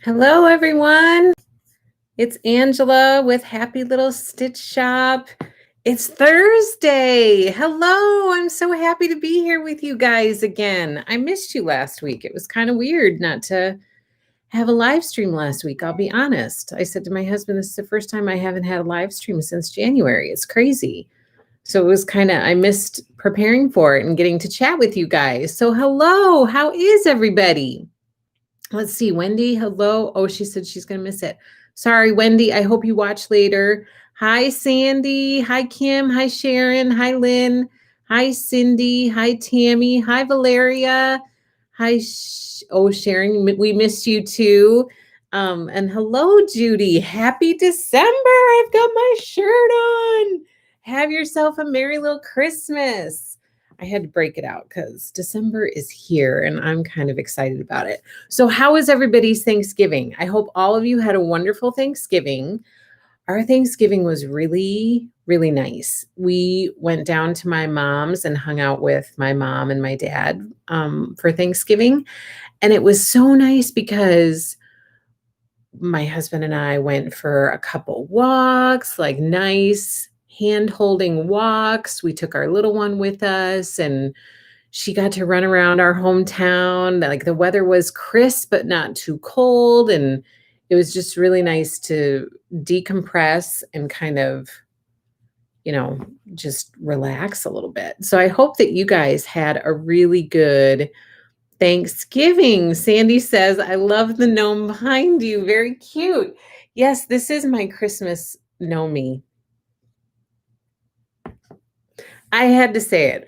Hello, everyone. It's Angela with Happy Little Stitch Shop. It's Thursday. Hello. I'm so happy to be here with you guys again. I missed you last week. It was kind of weird not to have a live stream last week. I'll be honest. I said to my husband, this is the first time I haven't had a live stream since January. It's crazy. So it was I missed preparing for it and getting to chat with you guys. So hello. How is everybody? Let's see, Wendy, hello. Oh, she said she's going to miss it. Sorry, Wendy. I hope you watch later. Hi, Sandy. Hi, Kim. Hi, Sharon. Hi, Lynn. Hi, Cindy. Hi, Tammy. Hi, Valeria. Hi, Sharon. We missed you too. And hello, Judy. Happy December. I've got my shirt on. Have yourself a merry little Christmas. I had to break it out because December is here and I'm kind of excited about it. So how is everybody's Thanksgiving? I hope all of you had a wonderful Thanksgiving. Our Thanksgiving was really, really nice. We went down to my mom's and hung out with my mom and my dad for Thanksgiving. And it was so nice because my husband and I went for a couple walks, like nice hand-holding walks. We took our little one with us and she got to run around our hometown. Like the weather was crisp, but not too cold. And it was just really nice to decompress and kind of, just relax a little bit. So I hope that you guys had a really good Thanksgiving. Sandy says, I love the gnome behind you. Very cute. Yes, this is my Christmas gnome. I had to say it.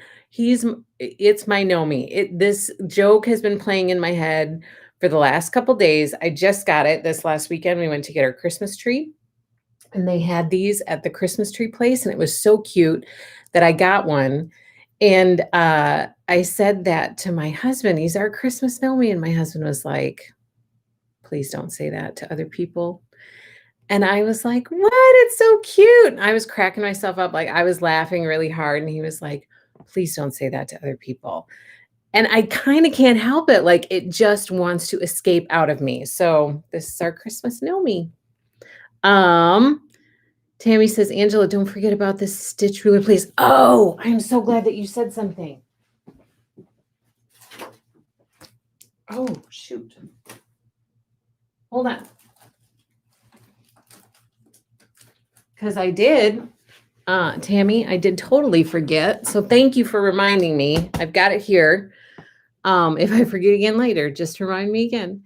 It's my Nomi. This joke has been playing in my head for the last couple days. I just got it this last weekend. We went to get our Christmas tree and they had these at the Christmas tree place. And it was so cute that I got one. And I said that to my husband. He's our Christmas Nomi. And my husband was like, please don't say that to other people. And I was like, what? It's so cute. And I was cracking myself up. Like I was laughing really hard. And he was like, please don't say that to other people. And I kind of can't help it. Like it just wants to escape out of me. So this is our Christmas Nomi. Tammy says, Angela, don't forget about this stitch ruler, please. Oh, I'm so glad that you said something. Oh, shoot. Hold on. Because I did, Tammy, I did totally forget. So thank you for reminding me. I've got it here. If I forget again later, just remind me again.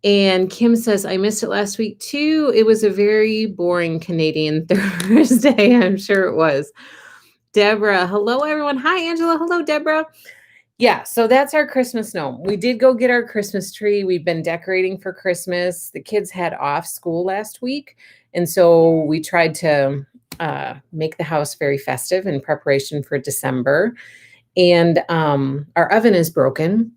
And Kim says, I missed it last week too. It was a very boring Canadian Thursday. I'm sure it was. Deborah, hello, everyone. Hi, Angela. Hello, Deborah. Yeah, so that's our Christmas gnome. We did go get our Christmas tree. We've been decorating for Christmas. The kids had off school last week. And so we tried to make the house very festive in preparation for December. And our oven is broken.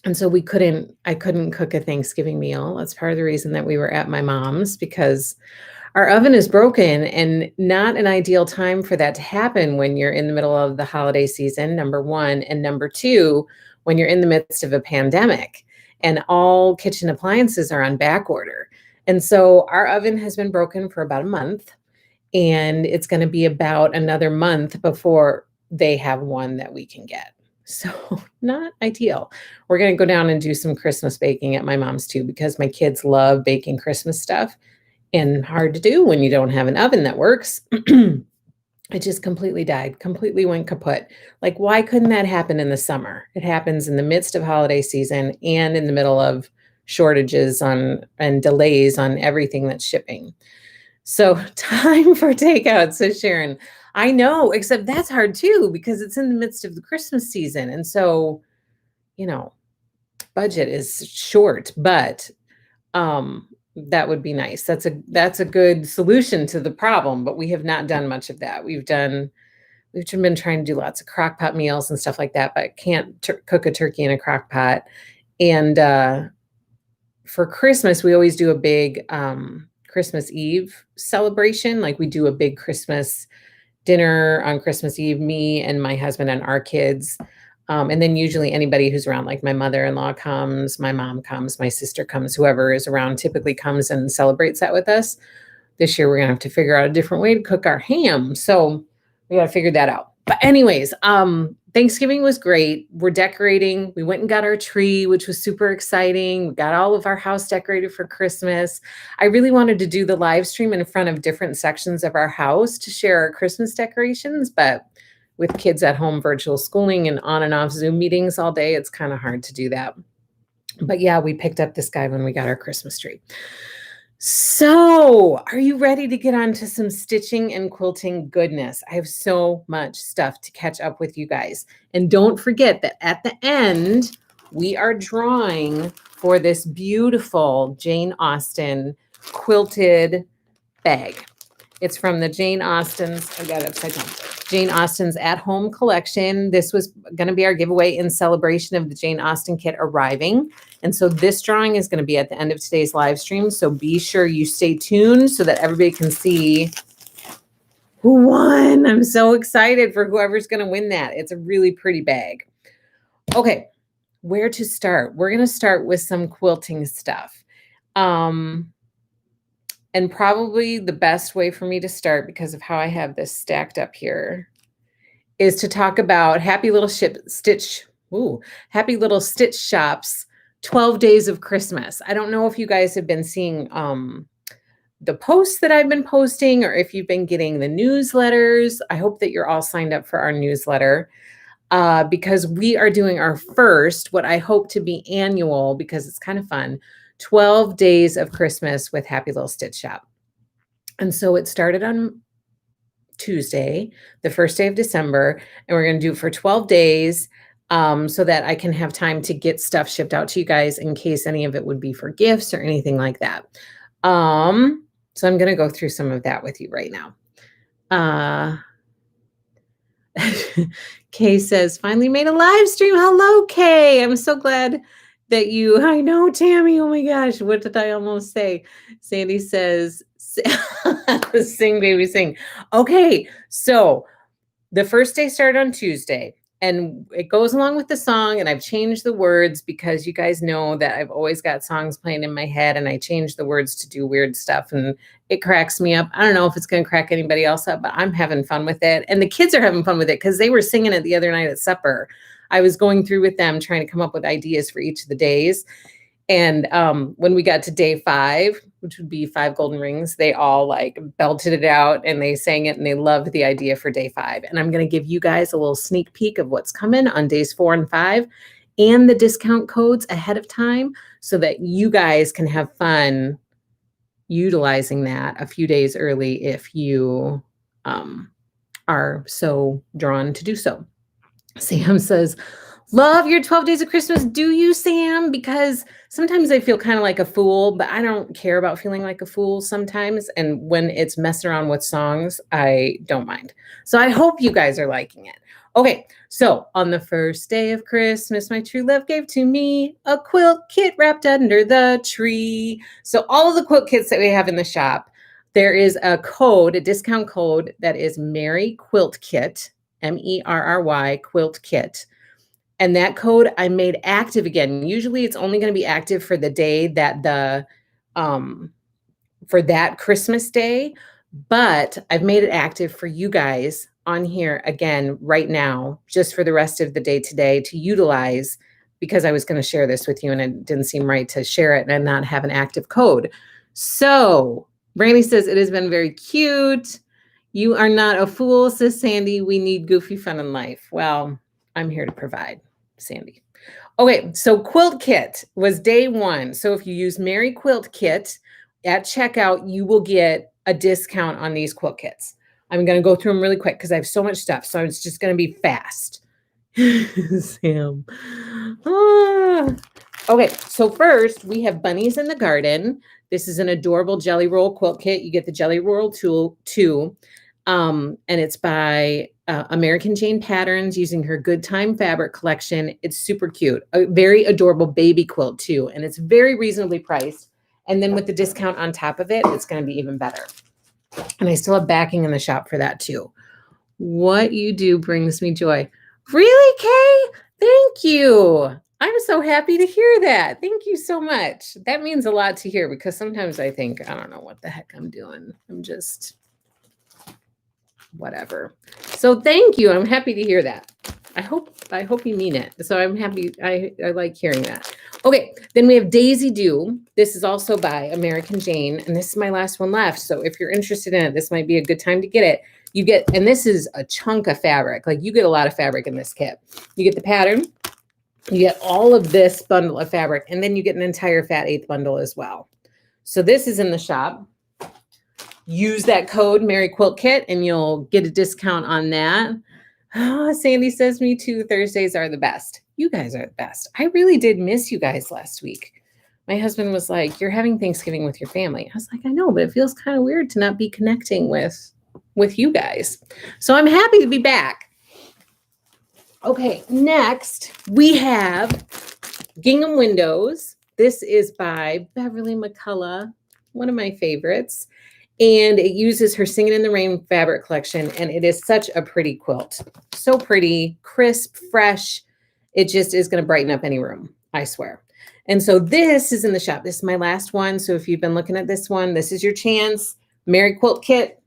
And so I couldn't cook a Thanksgiving meal. That's part of the reason that we were at my mom's, because our oven is broken and not an ideal time for that to happen when you're in the middle of the holiday season, number one. And number two, when you're in the midst of a pandemic and all kitchen appliances are on back order. And so our oven has been broken for about a month, and it's going to be about another month before they have one that we can get. So not ideal. We're going to go down and do some Christmas baking at my mom's too, because my kids love baking Christmas stuff, and hard to do when you don't have an oven that works. It just completely died, completely went kaput. Like, why couldn't that happen in the summer? It happens in the midst of holiday season and in the middle of shortages and delays on everything that's shipping. So time for takeout, says Sharon. I know, except that's hard too, because it's in the midst of the Christmas season. And so, budget is short, but that would be nice. That's a good solution to the problem, but we have not done much of that. We've been trying to do lots of crock pot meals and stuff like that, but can't cook a turkey in a crock pot. And for Christmas, we always do a big Christmas Eve celebration. Like we do a big Christmas dinner on Christmas Eve, me and my husband and our kids. And then usually anybody who's around, like my mother-in-law comes, my mom comes, my sister comes, whoever is around typically comes and celebrates that with us. This year, we're going to have to figure out a different way to cook our ham. So we got to figure that out. But anyways, Thanksgiving was great. We're decorating. We went and got our tree, which was super exciting. We got all of our house decorated for Christmas. I really wanted to do the live stream in front of different sections of our house to share our Christmas decorations, but with kids at home, virtual schooling and on and off Zoom meetings all day, it's kind of hard to do that. But yeah, we picked up this guy when we got our Christmas tree. So, are you ready to get on to some stitching and quilting goodness? I have so much stuff to catch up with you guys. And don't forget that at the end, we are drawing for this beautiful Jane Austen quilted bag. It's from the Jane Austen's, I got it upside down. Jane Austen's At Home collection. This was going to be our giveaway in celebration of the Jane Austen kit arriving. And so this drawing is going to be at the end of today's live stream. So be sure you stay tuned so that everybody can see who won. I'm so excited for whoever's going to win that. It's a really pretty bag. Okay, where to start? We're going to start with some quilting stuff. And probably the best way for me to start, because of how I have this stacked up here, is to talk about Happy Little Stitch Shop's 12 Days of Christmas. I don't know if you guys have been seeing the posts that I've been posting, or if you've been getting the newsletters. I hope that you're all signed up for our newsletter, because we are doing our first, what I hope to be annual, because it's kind of fun, 12 Days of Christmas with Happy Little Stitch Shop. And so it started on Tuesday, the first day of December, and we're going to do it for 12 days so that I can have time to get stuff shipped out to you guys in case any of it would be for gifts or anything like that. So I'm going to go through some of that with you right now. Kay says, finally made a live stream. Hello, Kay. I'm so glad that I know, Tammy. Oh my gosh, what did I almost say? Sandy says, sing, baby, sing. Okay, so the first day started on Tuesday, and it goes along with the song, and I've changed the words because you guys know that I've always got songs playing in my head, and I change the words to do weird stuff, and it cracks me up. I don't know if it's going to crack anybody else up, but I'm having fun with it, and the kids are having fun with it because they were singing it the other night at supper. I was going through with them trying to come up with ideas for each of the days. And when we got to day 5, which would be 5 golden rings, they all like belted it out and they sang it and they loved the idea for day 5. And I'm going to give you guys a little sneak peek of what's coming on days 4 and 5 and the discount codes ahead of time so that you guys can have fun utilizing that a few days early if you are so drawn to do so. Sam says, love your 12 Days of Christmas. Do you, Sam? Because sometimes I feel kind of like a fool, but I don't care about feeling like a fool sometimes. And when it's messing around with songs, I don't mind. So I hope you guys are liking it. Okay, so on the first day of Christmas, my true love gave to me a quilt kit wrapped under the tree. So all of the quilt kits that we have in the shop, there is a code, a discount code that is Merry Quilt Kit, MERRY Quilt Kit. And that code I made active again. Usually it's only going to be active for the day that for that Christmas day, but I've made it active for you guys on here again right now, just for the rest of the day today to utilize, because I was going to share this with you and it didn't seem right to share it and not have an active code. So Brandy says, it has been very cute. You are not a fool, says Sandy. We need goofy fun in life. Well, I'm here to provide, Sandy. Okay, so Quilt Kit was day 1. So if you use Merry Quilt Kit at checkout, you will get a discount on these quilt kits. I'm going to go through them really quick because I have so much stuff. So it's just going to be fast. Sam. Okay, so first we have Bunnies in the Garden. This is an adorable jelly roll quilt kit. You get the jelly roll tool too. And it's by American Jane Patterns using her Good Time fabric collection. It's super cute. A very adorable baby quilt too. And it's very reasonably priced. And then with the discount on top of it, it's going to be even better. And I still have backing in the shop for that too. What you do brings me joy. Really, Kay? Thank you. I'm so happy to hear that. Thank you so much. That means a lot to hear because sometimes I think, I don't know what the heck I'm doing. I'm just whatever. So thank you. I'm happy to hear that. I hope you mean it. So I'm happy. I like hearing that. Okay, then we have Daisy Dew. This is also by American Jane, and this is my last one left. So if you're interested in it, this might be a good time to get it. You get, and this is a chunk of fabric. Like you get a lot of fabric in this kit. You get the pattern, you get all of this bundle of fabric, and then you get an entire fat eighth bundle as well. So this is in the shop. Use that code Mary Quilt Kit and you'll get a discount on that. Oh, Sandy says me too. Thursdays are the best. You guys are the best. I really did miss you guys last week. My husband was like, you're having Thanksgiving with your family. I was like, I know, but it feels kind of weird to not be connecting with you guys. So I'm happy to be back. Okay, next we have Gingham Windows. This is by Beverly McCullough, one of my favorites. And it uses her Singing in the Rain fabric collection. And it is such a pretty quilt. So pretty, crisp, fresh. It just is going to brighten up any room, I swear. And so this is in the shop. This is my last one. So if you've been looking at this one, this is your chance. Mary Quilt Kit.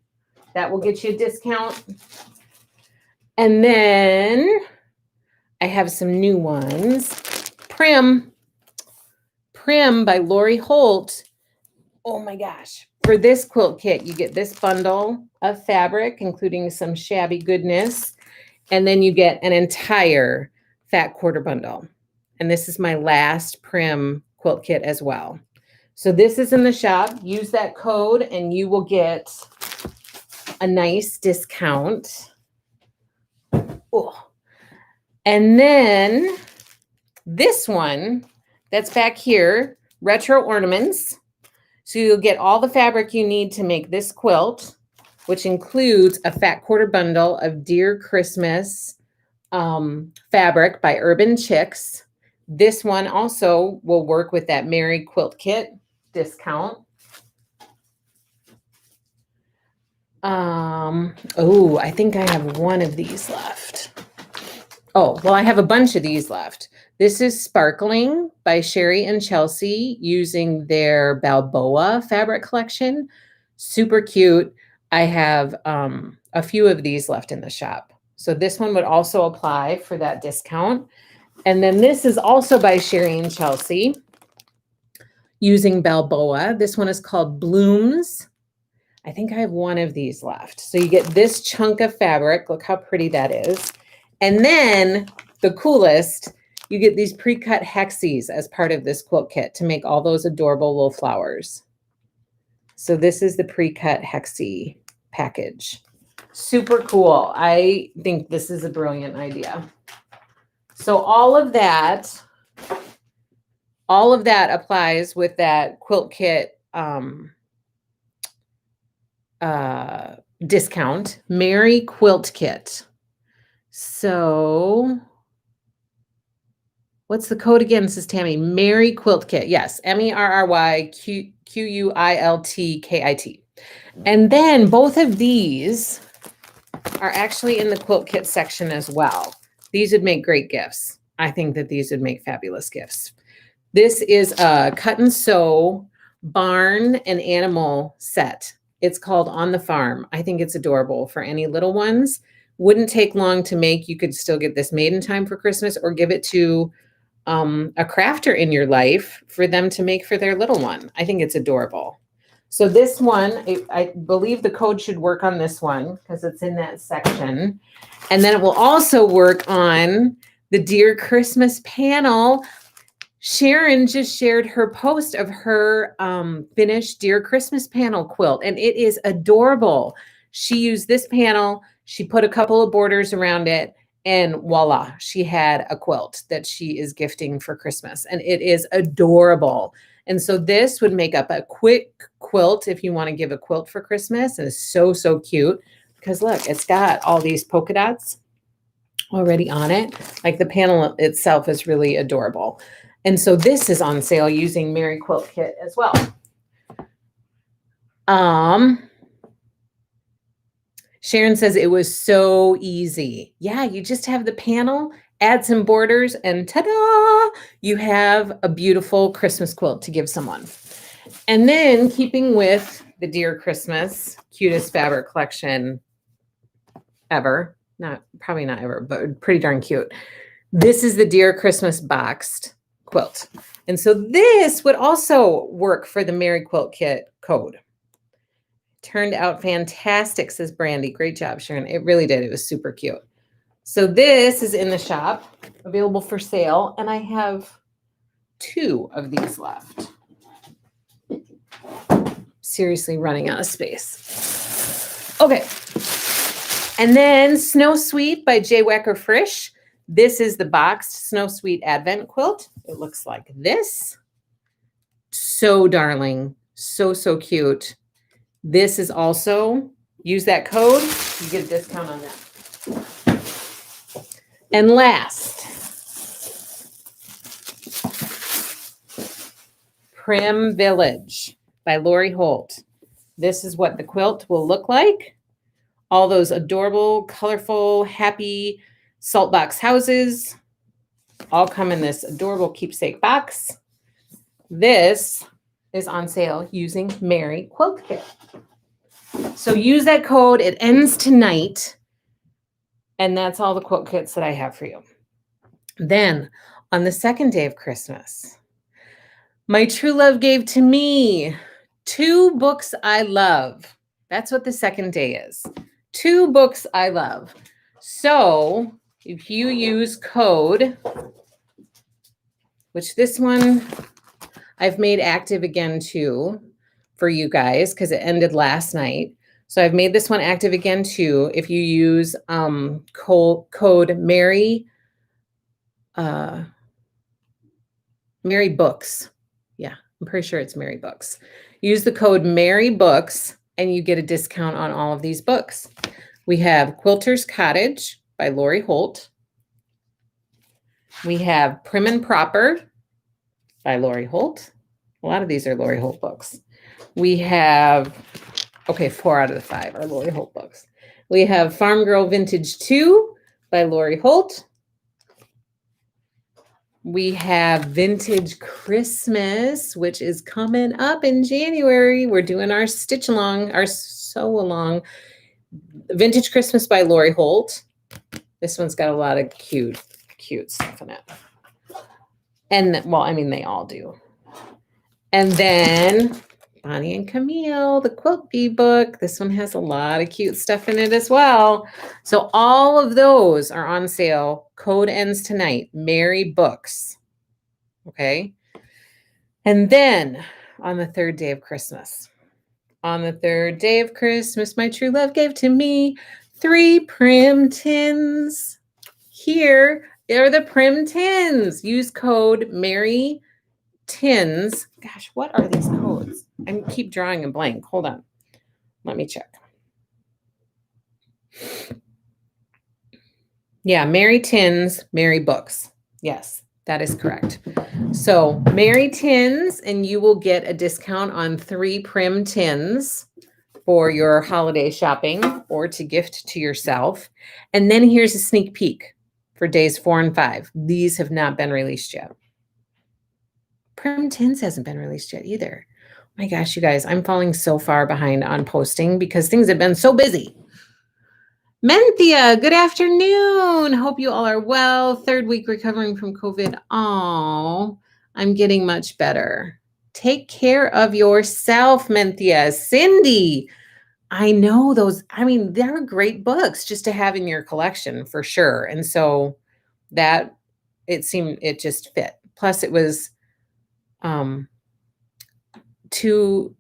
That will get you a discount. And then I have some new ones. Prim by Lori Holt. Oh my gosh. For this quilt kit, you get this bundle of fabric, including some shabby goodness. And then you get an entire fat quarter bundle. And this is my last Prim quilt kit as well. So this is in the shop. Use that code and you will get a nice discount. Oh. And then this one that's back here, Retro Ornaments. So you'll get all the fabric you need to make this quilt, which includes a fat quarter bundle of Dear Christmas fabric by Urban Chicks. This one also will work with that Mary Quilt Kit discount. Oh, I think I have one of these left. Oh, well, I have a bunch of these left. This is Sparkling by Sherry and Chelsea using their Balboa fabric collection. Super cute. I have a few of these left in the shop. So this one would also apply for that discount. And then this is also by Sherry and Chelsea using Balboa. This one is called Blooms. I think I have one of these left. So you get this chunk of fabric. Look how pretty that is. And then the coolest, you get these pre-cut hexes as part of this quilt kit to make all those adorable little flowers. So this is the pre-cut hexie package. Super cool. I think this is a brilliant idea. So all of that applies with that quilt kit discount, Mary Quilt Kit. So what's the code again, says Tammy? Mary Quilt Kit. Yes, MERRYQUILTKIT. And then both of these are actually in the quilt kit section as well. These would make great gifts. I think that these would make fabulous gifts. This is a cut and sew barn and animal set. It's called On the Farm. I think it's adorable for any little ones. Wouldn't take long to make. You could still get this made in time for Christmas or give it to a crafter in your life for them to make for their little one. I think it's adorable. So this one, I believe the code should work on this one because it's in that section. And then it will also work on the Dear Christmas panel. Sharon just shared her post of her finished Dear Christmas panel quilt, and it is adorable. She used this panel. She put a couple of borders around it, and voila, she had a quilt that she is gifting for Christmas, and it is adorable. And so this would make up a quick quilt if you want to give a quilt for Christmas. And it's so, so cute because look, it's got all these polka dots already on it. Like the panel itself is really adorable. And so this is on sale using Mary Quilt Kit as well. Sharon says it was so easy. Yeah, you just have the panel add some borders, and ta-da, you have a beautiful Christmas quilt to give someone. And then keeping with the Dear Christmas, cutest fabric collection ever. Probably not ever, but pretty darn cute. This is the Dear Christmas boxed quilt. And so this would also work for the Merry Quilt Kit code. Turned out fantastic, says Brandy. Great job, Sharon. It really did. It was super cute. So this is in the shop, available for sale, and I have 2 of these left. Seriously running out of space. Okay. And then Snow Sweet by J. Wacker Frisch. This is the boxed Snow Sweet Advent quilt. It looks like this. So darling. So, so cute. This is also, use that code, you get a discount on that. And last, Prim Village by Lori Holt. This is what the quilt will look like. All those adorable, colorful, happy salt box houses all come in this adorable keepsake box. This is on sale using Merry Quilt Kit. So use that code. It ends tonight. And that's all the quilt kits that I have for you. Then on the second day of Christmas, my true love gave to me 2 books I love. That's what the second day is. 2 books I love. So if you use code, which this one I've made active again too for you guys because it ended last night. So I've made this one active again too. If you use code Merry Books. Yeah, I'm pretty sure it's Merry Books. Use the code Merry Books and you get a discount on all of these books. We have Quilter's Cottage by Lori Holt. We have Prim and Proper by Lori Holt. A lot of these are Lori Holt books. We have, 4 out of the 5 are Lori Holt books. We have Farm Girl Vintage 2 by Lori Holt. We have Vintage Christmas, which is coming up in January. We're doing our stitch along, our sew along. Vintage Christmas by Lori Holt. This one's got a lot of cute stuff in it. And well, I mean, they all do. And then Bonnie and Camille, the Quilt Bee book. This one has a lot of cute stuff in it as well. So all of those are on sale. Code ends tonight. Merry Books. Okay. And then on the third day of Christmas, my true love gave to me 3 Prim Tins. Here are the Prim Tins. Use code Merry Tins. Gosh, what are these codes? I keep drawing a blank. Hold on. Let me check. Yeah, Merry Tins, Merry Books. Yes, that is correct. So Merry Tins, and you will get a discount on 3 Prim Tins for your holiday shopping or to gift to yourself. And then here's a sneak peek for days 4 and 5. These have not been released yet. Prim Tins hasn't been released yet either. Oh my gosh, you guys, I'm falling so far behind on posting because things have been so busy. Menthia, good afternoon. Hope you all are well. 3rd week recovering from COVID. Oh, I'm getting much better. Take care of yourself, Menthia. Cindy, I know those. I mean, they're great books just to have in your collection for sure. And so that it just fit. Plus it was two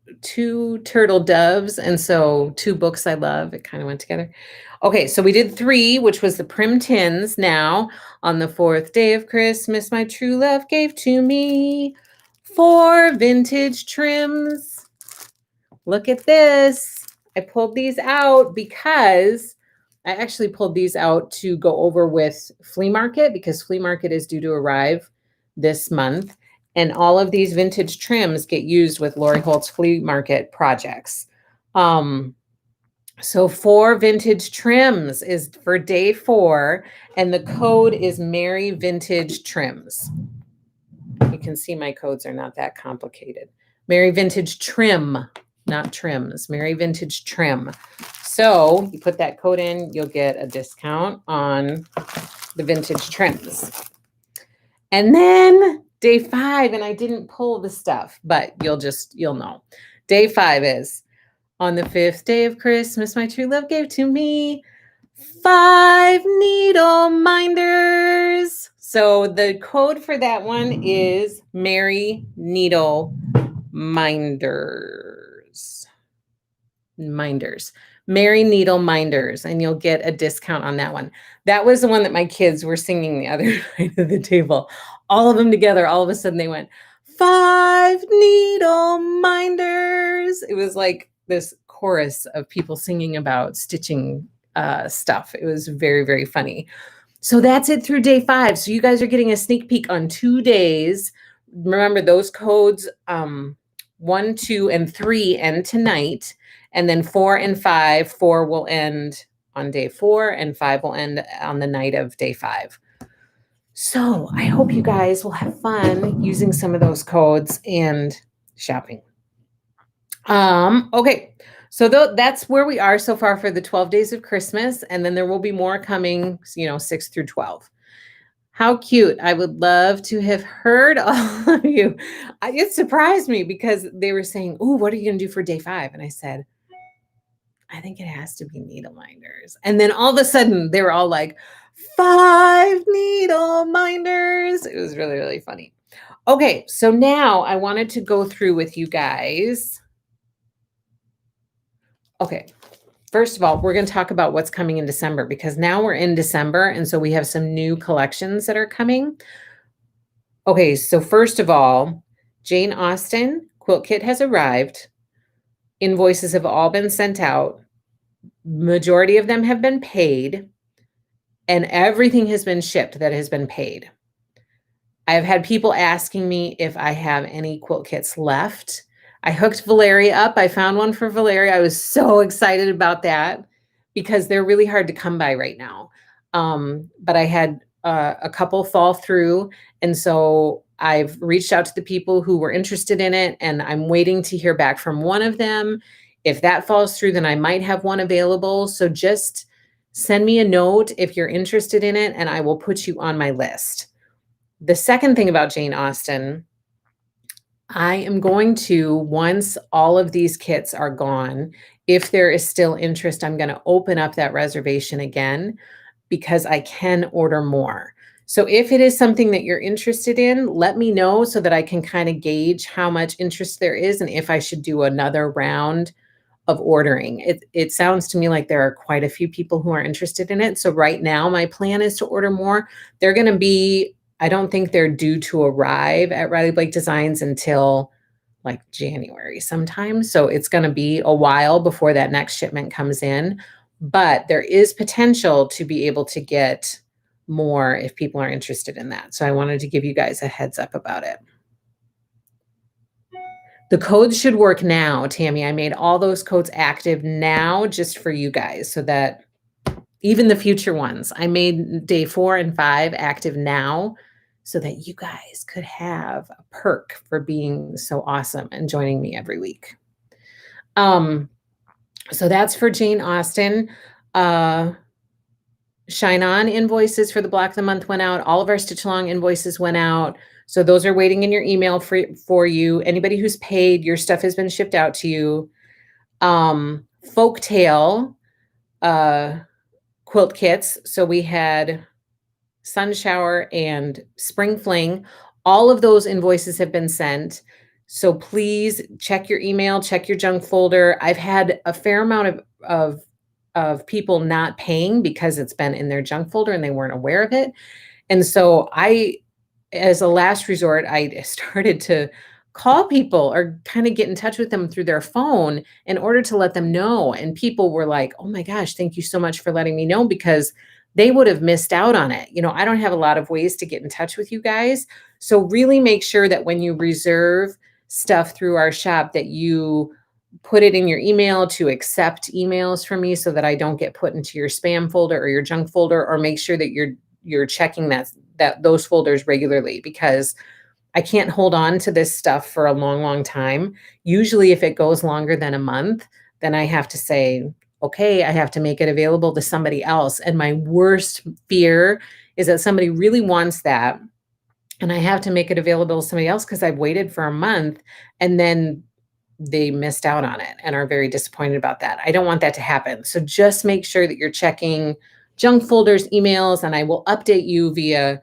turtle doves. And so 2 books I love. It kind of went together. Okay, so we did 3, which was the Prim Tins. Now, on the 4th day of Christmas, my true love gave to me 4 vintage trims. Look at this. I pulled these out because I actually pulled these out to go over with Flea Market because Flea Market is due to arrive this month. And all of these vintage trims get used with Lori Holt's Flea Market projects. So 4 vintage trims is for day 4, and the code is Merry Vintage Trims. You can see my codes are not that complicated. Merry Vintage Trim, not trims, Merry Vintage Trim. So you put that code in, you'll get a discount on the vintage trims. And then day 5, and I didn't pull the stuff, but you'll know. Day 5 is on the 5th day of Christmas, my true love gave to me 5 needle minders. So the code for that one is Merry Needle Minders. Merry Needle Minders, and you'll get a discount on that one. That was the one that my kids were singing the other night at the table. All of them together, all of a sudden they went, 5 needle minders. It was like this chorus of people singing about stitching stuff. It was very, very funny. So that's it through day 5. So you guys are getting a sneak peek on 2 days. Remember those codes 1, 2, and 3 end tonight. And then 4 and 5, 4 will end on day 4 and 5 will end on the night of day 5. So I hope you guys will have fun using some of those codes and shopping. Okay, so that's where we are so far for the 12 days of Christmas. And then there will be more coming, 6 through 12. How cute. I would love to have heard all of you. It surprised me because they were saying, oh, what are you going to do for day 5? And I said, I think it has to be needle minders. And then all of a sudden they were all like, 5 needle minders. It was really, really funny. Okay, so now I wanted to go through with you guys. Okay, first of all, we're going to talk about what's coming in December because now we're in December. And so we have some new collections that are coming. Okay, so first of all, Jane Austen Quilt Kit has arrived. Invoices have all been sent out. Majority of them have been paid. And everything has been shipped that has been paid. I've had people asking me if I have any quilt kits left. I hooked Valeria up. I found one for Valeria. I was so excited about that because they're really hard to come by right now. But I had a couple fall through. And so I've reached out to the people who were interested in it, and I'm waiting to hear back from one of them. If that falls through, then I might have one available. So just send me a note if you're interested in it, and I will put you on my list. The second thing about Jane Austen, I am going to, once all of these kits are gone, if there is still interest, I'm going to open up that reservation again because I can order more. So if it is something that you're interested in, let me know so that I can kind of gauge how much interest there is and if I should do another round of ordering. It sounds to me like there are quite a few people who are interested in it. So right now my plan is to order more. They're going to be, I don't think they're due to arrive at Riley Blake Designs until like January sometime. So it's going to be a while before that next shipment comes in, but there is potential to be able to get more if people are interested in that. So I wanted to give you guys a heads up about it. The codes should work now, Tammy. I made all those codes active now just for you guys so that even the future ones, I made day 4 and 5 active now so that you guys could have a perk for being so awesome and joining me every week. So that's for Jane Austen. Shine On invoices for the Block of the Month went out. All of our Stitch Along invoices went out. So those are waiting in your email for you. Anybody who's paid, your stuff has been shipped out to you. Folktale quilt kits. So we had Sun Shower and Spring Fling. All of those invoices have been sent. So please check your email, check your junk folder. I've had a fair amount of people not paying because it's been in their junk folder and they weren't aware of it. And so as a last resort, I started to call people or kind of get in touch with them through their phone in order to let them know. And people were like, oh my gosh, thank you so much for letting me know because they would have missed out on it. I don't have a lot of ways to get in touch with you guys. So really make sure that when you reserve stuff through our shop that you put it in your email to accept emails from me so that I don't get put into your spam folder or your junk folder, or make sure that you're checking those folders regularly, because I can't hold on to this stuff for a long, long time. Usually if it goes longer than a month, then I have to say, okay, I have to make it available to somebody else. And my worst fear is that somebody really wants that and I have to make it available to somebody else because I've waited for a month and then they missed out on it and are very disappointed about that. I don't want that to happen. So just make sure that you're checking junk folders, emails, and I will update you via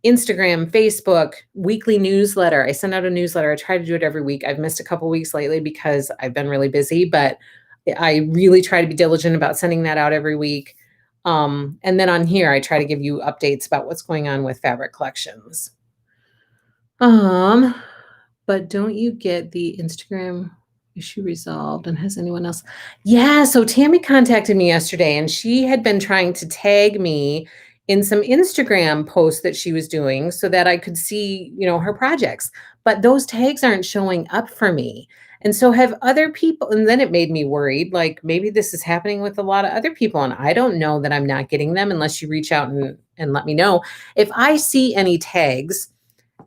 Instagram, Facebook, weekly newsletter. I send out a newsletter. I try to do it every week. I've missed a couple weeks lately because I've been really busy, but I really try to be diligent about sending that out every week. And then on here, I try to give you updates about what's going on with fabric collections. But don't you get the Instagram issue resolved? And has anyone else? Yeah, so Tammy contacted me yesterday and she had been trying to tag me in some Instagram posts that she was doing so that I could see, her projects. But those tags aren't showing up for me. And so have other people, and then it made me worried, like maybe this is happening with a lot of other people. And I don't know that I'm not getting them unless you reach out and let me know. If I see any tags,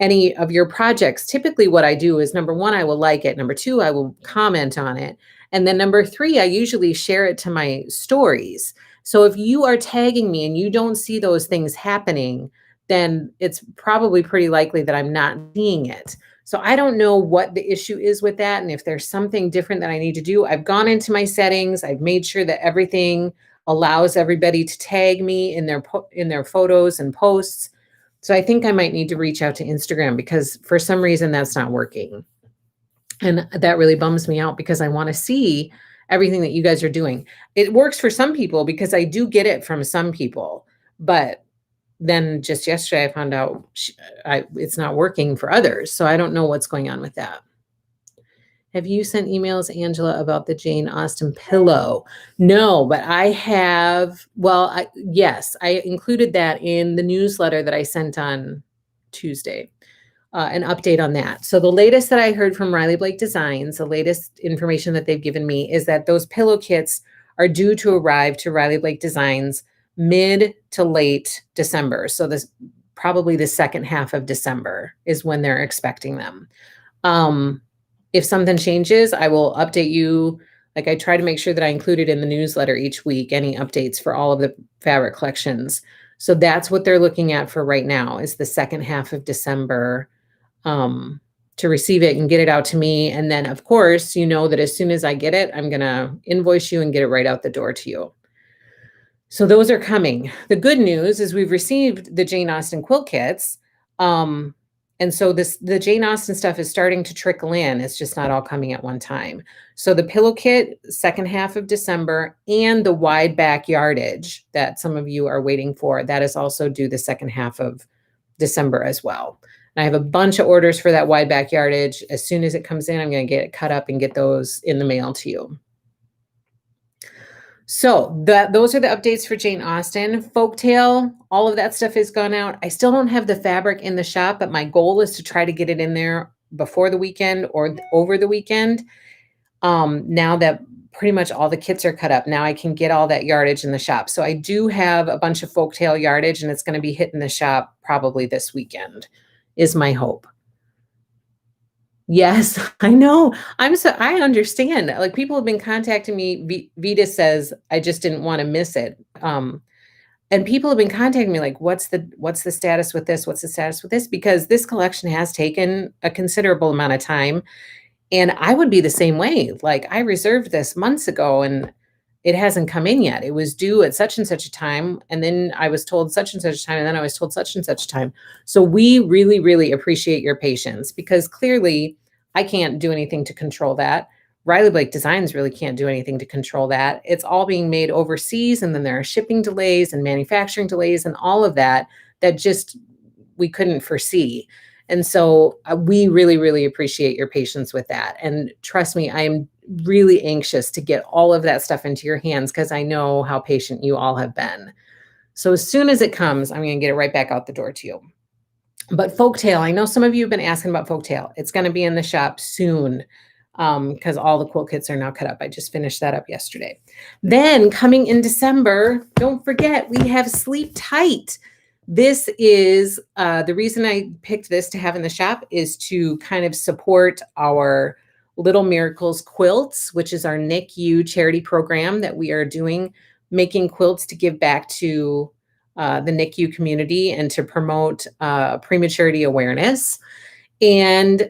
any of your projects, typically what I do is, number one, I will like it. Number two, I will comment on it. And then number three, I usually share it to my stories. So if you are tagging me and you don't see those things happening, then it's probably pretty likely that I'm not seeing it. So I don't know what the issue is with that. And if there's something different that I need to do, I've gone into my settings. I've made sure that everything allows everybody to tag me in their photos and posts. So I think I might need to reach out to Instagram because for some reason that's not working. And that really bums me out because I want to see everything that you guys are doing. It works for some people because I do get it from some people, but then just yesterday I found out it's not working for others. So I don't know what's going on with that. Have you sent emails, Angela, about the Jane Austen pillow? No, but I have. Well, yes, I included that in the newsletter that I sent on Tuesday, an update on that. So the latest that I heard from Riley Blake Designs, the latest information that they've given me is that those pillow kits are due to arrive to Riley Blake Designs mid to late December. So this probably the second half of December is when they're expecting them. If something changes, I will update you. Like I try to make sure that I include it in the newsletter each week, any updates for all of the fabric collections. So that's what they're looking at for right now is the second half of December to receive it and get it out to me. And then of course, that as soon as I get it, I'm going to invoice you and get it right out the door to you. So those are coming. The good news is we've received the Jane Austen quilt kits. And so the Jane Austen stuff is starting to trickle in. It's just not all coming at one time. So the pillow kit, second half of December, and the wide back yardage that some of you are waiting for, that is also due the second half of December as well. And I have a bunch of orders for that wide back yardage. As soon as it comes in, I'm going to get it cut up and get those in the mail to you. So those are the updates for Jane Austen. Folktale, all of that stuff has gone out. I still don't have the fabric in the shop, but my goal is to try to get it in there before the weekend or over the weekend. Now that pretty much all the kits are cut up, now I can get all that yardage in the shop. So I do have a bunch of Folktale yardage and it's going to be hitting the shop probably this weekend is my hope. Yes, I know. I understand. Like people have been contacting me. Vita says, I just didn't want to miss it. And people have been contacting me like, what's the status with this? What's the status with this? Because this collection has taken a considerable amount of time. And I would be the same way. Like I reserved this months ago and it hasn't come in yet. It was due at such and such a time. And then I was told such and such a time. And then I was told such and such a time. So we really, really appreciate your patience because clearly I can't do anything to control that. Riley Blake Designs really can't do anything to control that. It's all being made overseas. And then there are shipping delays and manufacturing delays and all of that just we couldn't foresee. And so we really, really appreciate your patience with that. And trust me, I am really anxious to get all of that stuff into your hands because I know how patient you all have been. So as soon as it comes, I'm going to get it right back out the door to you. But Folktale, I know some of you have been asking about Folktale. It's going to be in the shop soon. because all the quilt kits are now cut up. I just finished that up yesterday. Then coming in December, don't forget, we have Sleep Tight. This is the reason I picked this to have in the shop is to kind of support our Little Miracles quilts, which is our NICU charity program that we are doing, making quilts to give back to the NICU community and to promote prematurity awareness. And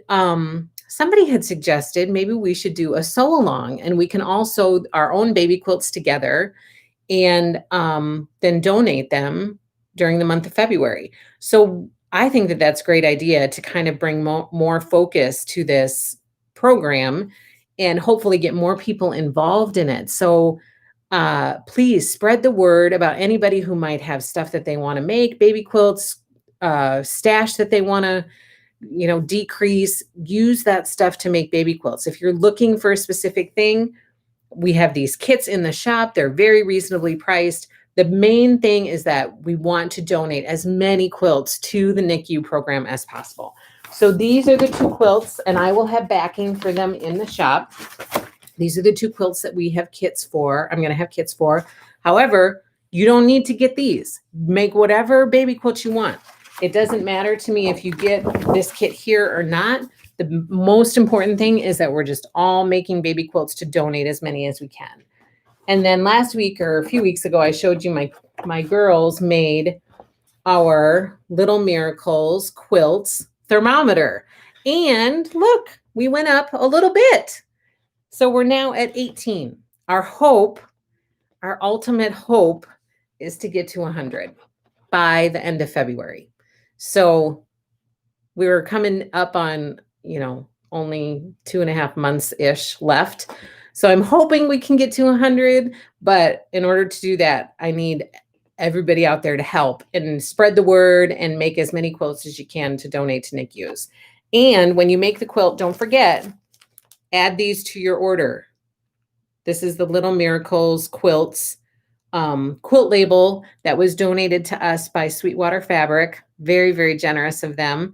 somebody had suggested maybe we should do a sew along, and we can all sew our own baby quilts together and then donate them during the month of February. So I think that that's a great idea to kind of bring more focus to this program and hopefully get more people involved in it. So please spread the word about anybody who might have stuff that they want to make, baby quilts, stash that they want to, decrease. Use that stuff to make baby quilts. If you're looking for a specific thing, we have these kits in the shop. They're very reasonably priced. The main thing is that we want to donate as many quilts to the NICU program as possible. So these are the 2 quilts, and I will have backing for them in the shop. These are the 2 quilts that we have kits for. I'm going to have kits for. However, you don't need to get these. Make whatever baby quilt you want. It doesn't matter to me if you get this kit here or not. The most important thing is that we're just all making baby quilts to donate as many as we can. And then last week or a few weeks ago, I showed you my girls made our Little Miracles quilts thermometer. And look, we went up a little bit. So we're now at 18. Our ultimate hope is to get to 100 by the end of February. So we were coming up on, only 2.5 months-ish left. So I'm hoping we can get to 100, but in order to do that, I need everybody out there to help and spread the word and make as many quilts as you can to donate to NICUs. And when you make the quilt, don't forget, add these to your order. This is the Little Miracles quilts quilt label that was donated to us by Sweetwater Fabric. Very, very generous of them.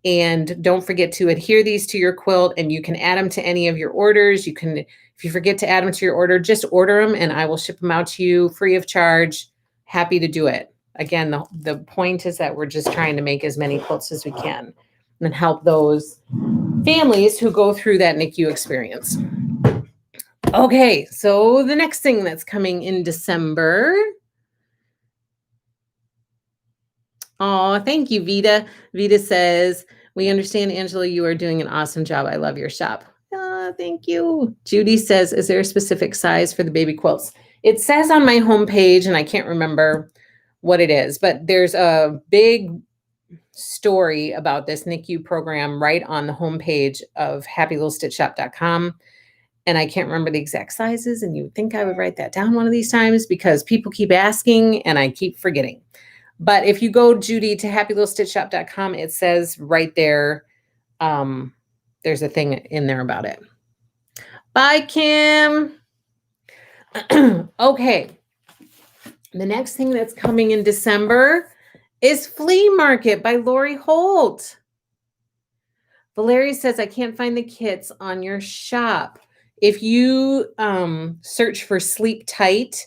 And don't forget to adhere these to your quilt, and you can add them to any of your orders. You can, if you forget to add them to your order, just order them and I will ship them out to you free of charge. Happy to do it. Again, the point is that we're just trying to make as many quilts as we can and help those families who go through that NICU experience. Okay, so the next thing that's coming in December. Oh, thank you, Vita. Vita says, we understand, Angela, you are doing an awesome job. I love your shop. Thank you. Judy says, is there a specific size for the baby quilts? It says on my homepage, and I can't remember what it is, but there's a big story about this NICU program right on the homepage of happylittlestitchshop.com. And I can't remember the exact sizes, and you would think I would write that down one of these times because people keep asking and I keep forgetting. But if you go, Judy, to happylittlestitchshop.com, it says right there, there's a thing in there about it. Bye, Kim. Okay. The next thing that's coming in December is Flea Market by Lori Holt. Valeria says, I can't find the kits on your shop. If you search for Sleep Tight,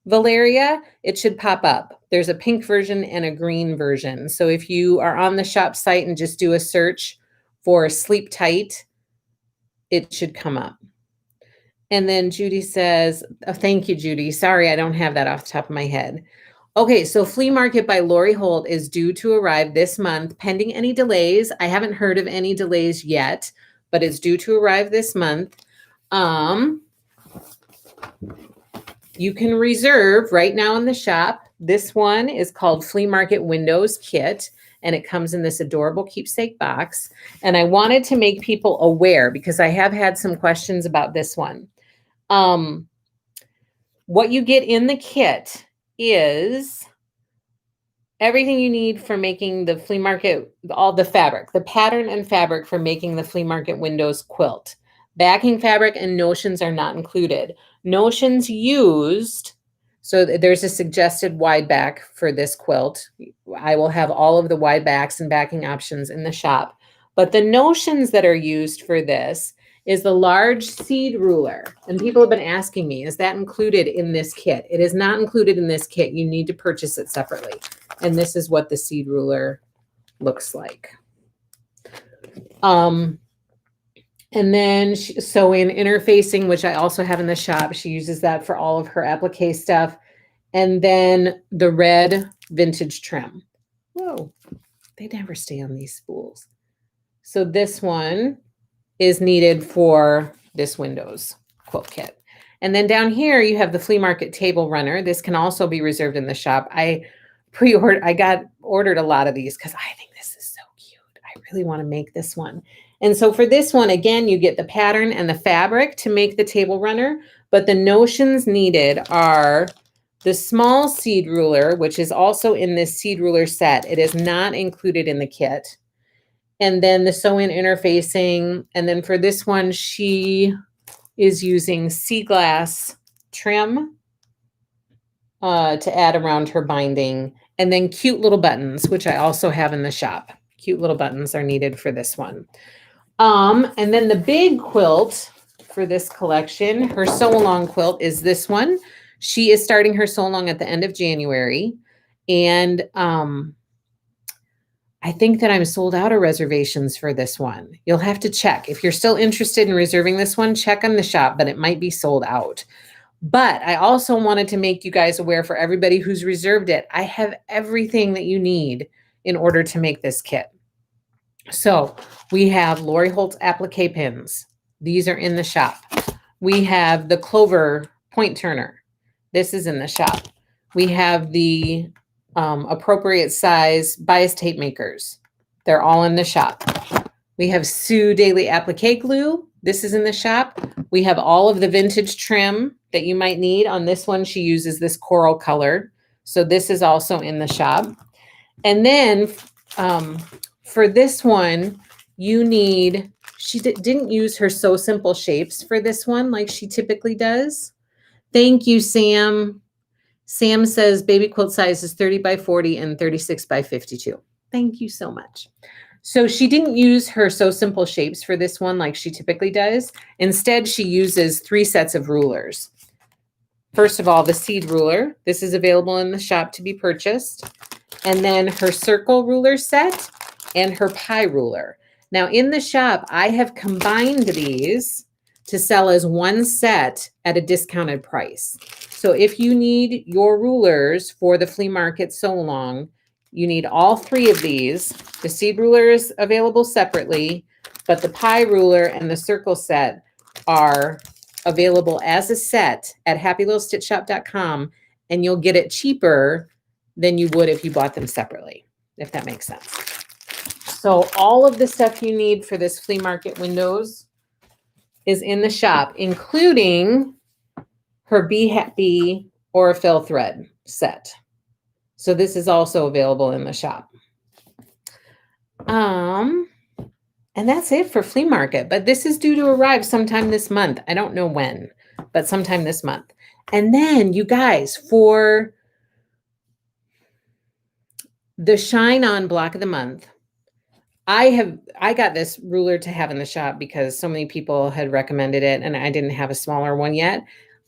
Valeria, it should pop up. There's a pink version and a green version. So if you are on the shop site and just do a search for Sleep Tight, it should come up. And then Judy says, oh, thank you, Judy. Sorry, I don't have that off the top of my head. Okay, so Flea Market by Lori Holt is due to arrive this month, pending any delays. I haven't heard of any delays yet, but it's due to arrive this month. You can reserve right now in the shop. This one is called Flea Market Windows Kit, and it comes in this adorable keepsake box. And I wanted to make people aware because I have had some questions about this one. What you get in the kit is everything you need for making the Flea Market, all the fabric, the pattern and fabric for making the Flea Market Windows quilt. Backing fabric and notions are not included. Notions used, so there's a suggested wide back for this quilt. I will have all of the wide backs and backing options in the shop. But the notions that are used for this is the large seed ruler. And people have been asking me, is that included in this kit? It is not included in this kit. You need to purchase it separately. And this is what the seed ruler looks like. And then, so in interfacing, which I also have in the shop, she uses that for all of her applique stuff. And then the red vintage trim. Whoa, they never stay on these spools. So this one is needed for this Windows quilt kit. And then down here, you have the flea market table runner. This can also be reserved in the shop. I ordered a lot of these because I think this is so cute. I really want to make this one. And so for this one, again, you get the pattern and the fabric to make the table runner, but the notions needed are the small seed ruler, which is also in this seed ruler set. It is not included in the kit. And then the sew-in interfacing. And then for this one, she is using sea glass trim to add around her binding. And then cute little buttons, which I also have in the shop. Cute little buttons are needed for this one. And then the big quilt for this collection, her sew-along quilt is this one. She is starting her sew-along at the end of January. And I think that I'm sold out of reservations for this one. You'll have to check. If you're still interested in reserving this one, check on the shop, but it might be sold out. But I also wanted to make you guys aware, for everybody who's reserved it, I have everything that you need in order to make this kit. So we have Lori Holt's applique pins. These are in the shop. We have the Clover point turner. This is in the shop. We have the appropriate size bias tape makers. They're all in the shop. We have Sue Daily applique glue. This is in the shop. We have all of the vintage trim that you might need. On this one, she uses this coral color. So this is also in the shop. And then for this one, you need, she didn't use her Sew Simple shapes for this one like she typically does. Thank you, Sam. Sam says baby quilt size is 30 by 40 and 36 by 52. Thank you so much. So she didn't use her Sew Simple shapes for this one like she typically does. Instead, she uses 3 sets of rulers. First of all, the seed ruler. This is available in the shop to be purchased. And then her circle ruler set and her pie ruler. Now in the shop, I have combined these to sell as one set at a discounted price. So if you need your rulers for the flea market sew-along, you need all 3 of these. The seed ruler is available separately, but the pie ruler and the circle set are available as a set at happylittlestitchshop.com, and you'll get it cheaper than you would if you bought them separately, if that makes sense. So all of the stuff you need for this flea market windows is in the shop, including her Be Happy Aurifil thread set. So this is also available in the shop. And that's it for flea market, but this is due to arrive sometime this month. I don't know when, but sometime this month. And then you guys, for the Shine On block of the month, I got this ruler to have in the shop because so many people had recommended it and I didn't have a smaller one yet.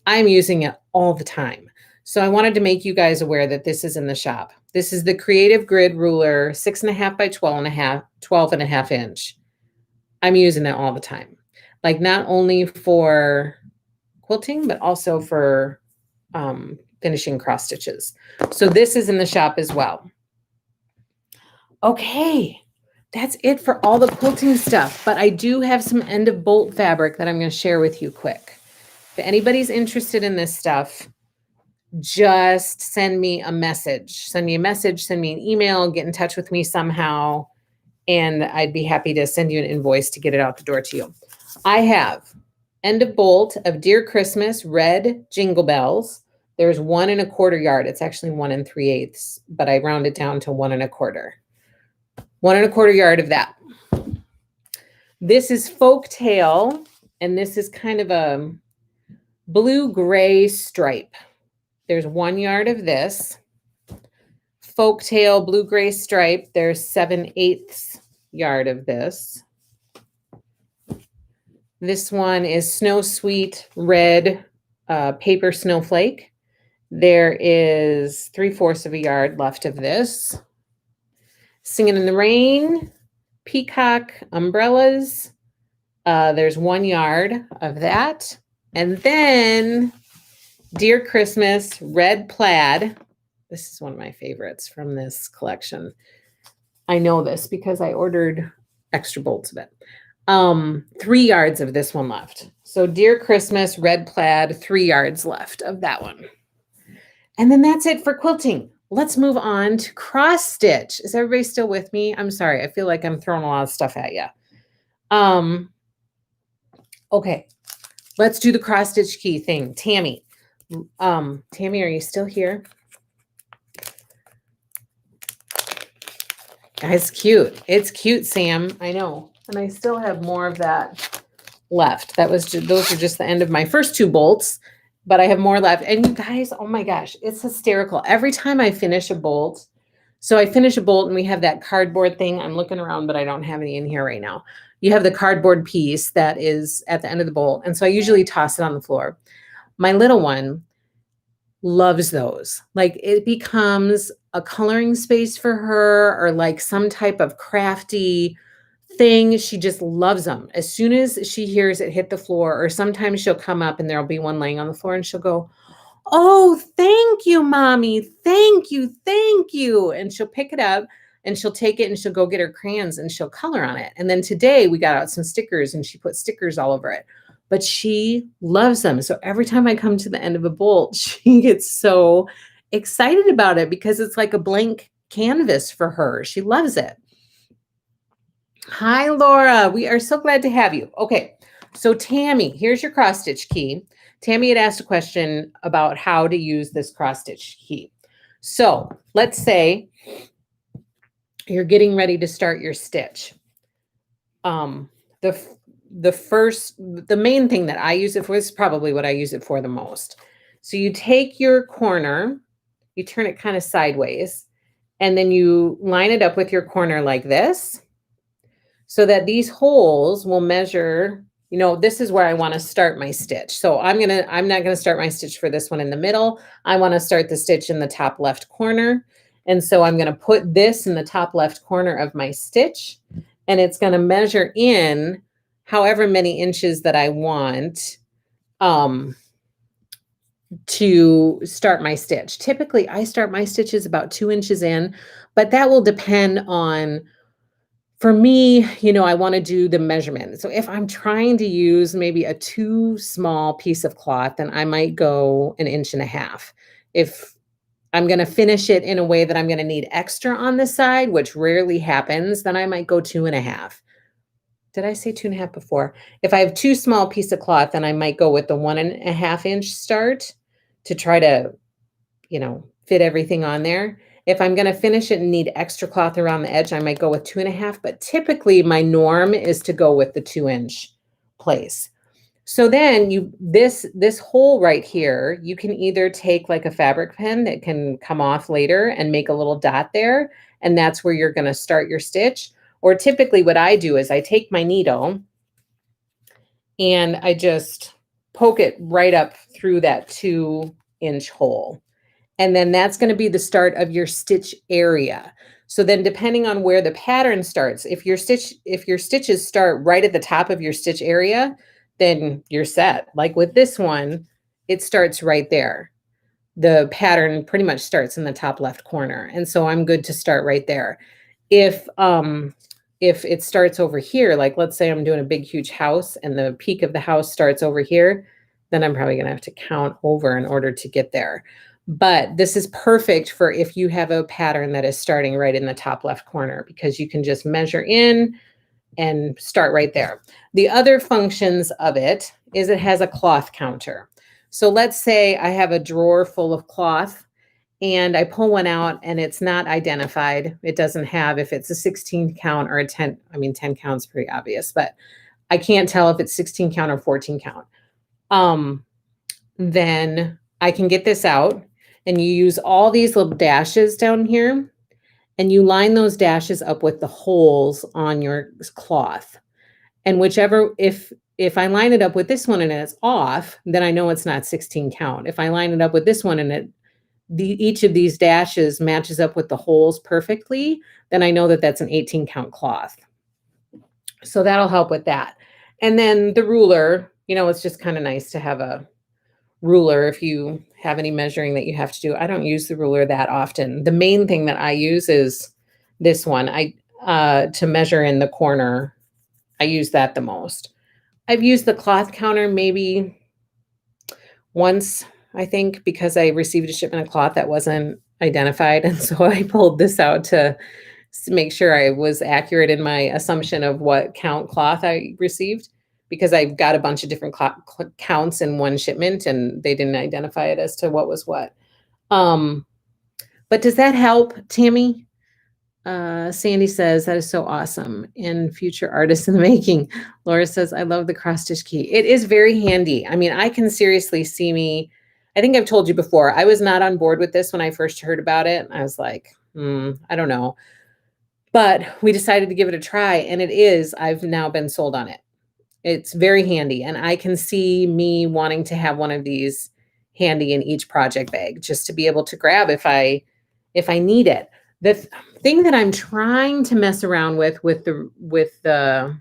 I'm using it all the time. So I wanted to make you guys aware that this is in the shop. This is the Creative Grid ruler, 6.5 by 12.5 inch. I'm using it all the time. Like not only for quilting, but also for finishing cross stitches. So this is in the shop as well. Okay. That's it for all the quilting stuff, but I do have some end of bolt fabric that I'm going to share with you quick. If anybody's interested in this stuff, just send me a message. Send me a message, send me an email, get in touch with me somehow, and I'd be happy to send you an invoice to get it out the door to you. I have end of bolt of Dear Christmas red jingle bells. There's 1 1/4 yard. It's actually 1 3/8, but I round it down to 1 1/4. 1 1/4 yard of that. This is Folktale, and this is kind of a blue-gray stripe. There's 1 yard of this. Folktale blue-gray stripe, there's 7/8 yard of this. This one is Snow Sweet Red Paper Snowflake. There is 3/4 of a yard left of this. Singing in the Rain, Peacock Umbrellas. There's 1 yard of that. And then Dear Christmas Red Plaid. This is one of my favorites from this collection. I know this because I ordered extra bolts of it. 3 yards of this one left. So Dear Christmas Red Plaid, 3 yards left of that one. And then that's it for quilting. Let's move on to cross stitch. Is everybody still with me? I'm sorry. I feel like I'm throwing a lot of stuff at you. Okay. Let's do the cross stitch key thing. Tammy. Tammy, are you still here? It's cute. It's cute, Sam. I know. And I still have more of that left. Those are just the end of my first 2 bolts. But I have more left. And you guys, oh my gosh, it's hysterical. Every time I finish a bolt, so I finish a bolt and we have that cardboard thing. I'm looking around, but I don't have any in here right now. You have the cardboard piece that is at the end of the bolt. And so I usually toss it on the floor. My little one loves those. Like it becomes a coloring space for her or like some type of crafty thing. She just loves them. As soon as she hears it hit the floor, or sometimes she'll come up and there'll be one laying on the floor and she'll go, "Oh, thank you, Mommy. Thank you. Thank you." And she'll pick it up and she'll take it and she'll go get her crayons and she'll color on it. And then today we got out some stickers and she put stickers all over it. But she loves them. So every time I come to the end of a bolt, she gets so excited about it because it's like a blank canvas for her. She loves it. Hi, Laura. We are so glad to have you. Okay, so Tammy, here's your cross stitch key. Tammy had asked a question about how to use this cross stitch key. So let's say you're getting ready to start your stitch. The main thing that I use it for is probably what I use it for the most. So you take your corner, you turn it kind of sideways, and then you line it up with your corner like this, so that these holes will measure, this is where I want to start my stitch. So I'm not going to start my stitch for this one in the middle. I want to start the stitch in the top left corner. And so I'm going to put this in the top left corner of my stitch, and it's going to measure in however many inches that I want to start my stitch. Typically, I start my stitches about 2 inches in, but that will depend on, for me, I want to do the measurement. So if I'm trying to use maybe a too small piece of cloth, then I might go 1.5 inches. If I'm going to finish it in a way that I'm going to need extra on the side, which rarely happens, then I might go 2.5. Did I say 2.5 before? If I have too small piece of cloth, then I might go with the 1.5 inch start to try to, fit everything on there. If I'm going to finish it and need extra cloth around the edge, I might go with 2.5, but typically my norm is to go with the 2-inch place. So then this hole right here, you can either take like a fabric pen that can come off later and make a little dot there, and that's where you're going to start your stitch. Or typically what I do is I take my needle and I just poke it right up through that 2-inch hole. And then that's going to be the start of your stitch area. So then depending on where the pattern starts, if your stitches start right at the top of your stitch area, then you're set. Like with this one, it starts right there. The pattern pretty much starts in the top left corner. And so I'm good to start right there. If it starts over here, like let's say I'm doing a big, huge house and the peak of the house starts over here, then I'm probably going to have to count over in order to get there. But this is perfect for if you have a pattern that is starting right in the top left corner, because you can just measure in and start right there. The other functions of it is it has a cloth counter. So let's say I have a drawer full of cloth and I pull one out and it's not identified. It doesn't have if it's a 16 count or a 10. I mean, 10 count's pretty obvious, but I can't tell if it's 16 count or 14 count. Then I can get this out and you use all these little dashes down here and you line those dashes up with the holes on your cloth. And whichever, if I line it up with this one and it's off, then I know it's not 16 count. If I line it up with this one and each of these dashes matches up with the holes perfectly, then I know that that's an 18 count cloth. So that'll help with that. And then the ruler, it's just kind of nice to have a ruler if you have any measuring that you have to do. I don't use the ruler that often. The main thing that I use is this one. To measure in the corner, I use that the most. I've used the cloth counter maybe once, I think, because I received a shipment of cloth that wasn't identified. And so I pulled this out to make sure I was accurate in my assumption of what count cloth I received, because I've got a bunch of different counts in one shipment and they didn't identify it as to what was what. But does that help, Tammy? Sandy says, that is so awesome. And future artists in the making. Laura says, I love the cross stitch key. It is very handy. I mean, I can seriously see me. I think I've told you before, I was not on board with this when I first heard about it. I was like, I don't know. But we decided to give it a try, and I've now been sold on it. It's very handy, and I can see me wanting to have one of these handy in each project bag just to be able to grab if I need it. The thing that I'm trying to mess around with the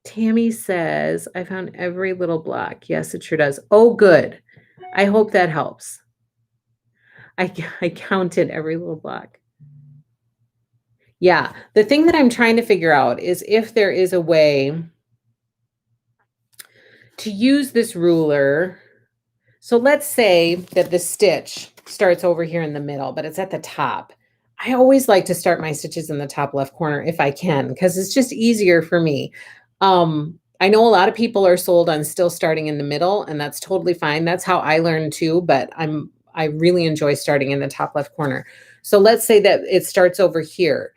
Tammy says, I found every little block. Yes, it sure does. Oh, good. I hope that helps. I counted every little block. Yeah, the thing that I'm trying to figure out is if there is a way to use this ruler. So let's say that the stitch starts over here in the middle, but it's at the top. I always like to start my stitches in the top left corner if I can, because it's just easier for me. I know a lot of people are sold on still starting in the middle, and that's totally fine. That's how I learned too, but I really enjoy starting in the top left corner. So let's say that it starts over here.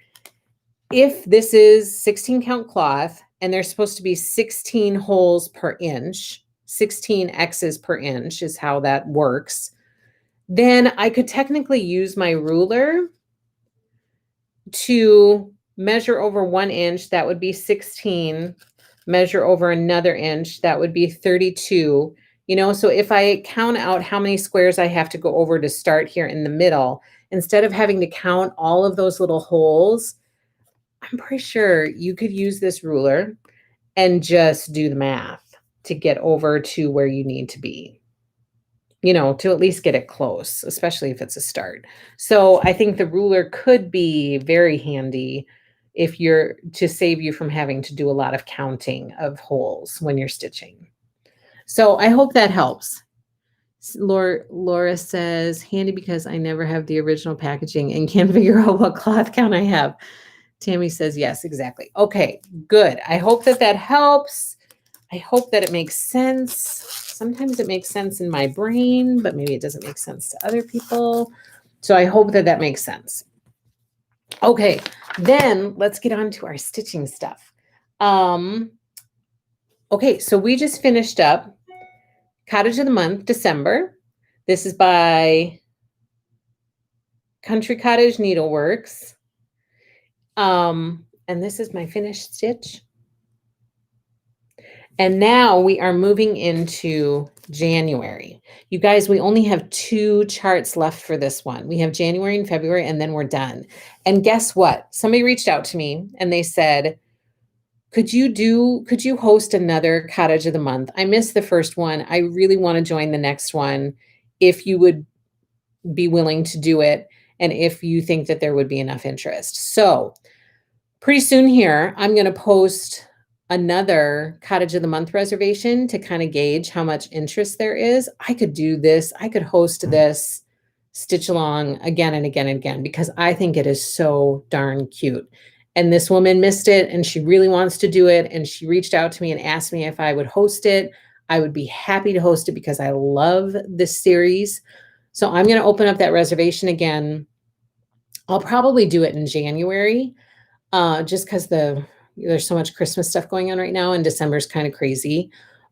If this is 16 count cloth and there's supposed to be 16 holes per inch, 16 X's per inch is how that works, then I could technically use my ruler to measure over 1 inch. That would be 16. Measure over another inch. That would be 32. So if I count out how many squares I have to go over to start here in the middle, instead of having to count all of those little holes, I'm pretty sure you could use this ruler and just do the math to get over to where you need to be, to at least get it close, especially if it's a start. So I think the ruler could be very handy to save you from having to do a lot of counting of holes when you're stitching. So I hope that helps. Laura says, handy because I never have the original packaging and can't figure out what cloth count I have. Tammy says, yes, exactly. Okay, good. I hope that helps. I hope that it makes sense. Sometimes it makes sense in my brain, but maybe it doesn't make sense to other people. So I hope that makes sense. Okay, then let's get on to our stitching stuff. Okay, so we just finished up Cottage of the Month, December. This is by Country Cottage Needleworks. And this is my finished stitch. And now we are moving into January. You guys, we only have 2 charts left for this one. We have January and February, and then we're done. And guess what? Somebody reached out to me and they said, could you host another Cottage of the Month? I missed the first one. I really want to join the next one. If you would be willing to do it, and if you think that there would be enough interest. So pretty soon here, I'm going to post another Cottage of the Month reservation to kind of gauge how much interest there is. I could do this. I could host this stitch along again and again and again, because I think it is so darn cute. And this woman missed it and she really wants to do it. And she reached out to me and asked me if I would host it. I would be happy to host it because I love this series. So I'm going to open up that reservation again. I'll probably do it in January, just because there's so much Christmas stuff going on right now, and December's kind of crazy.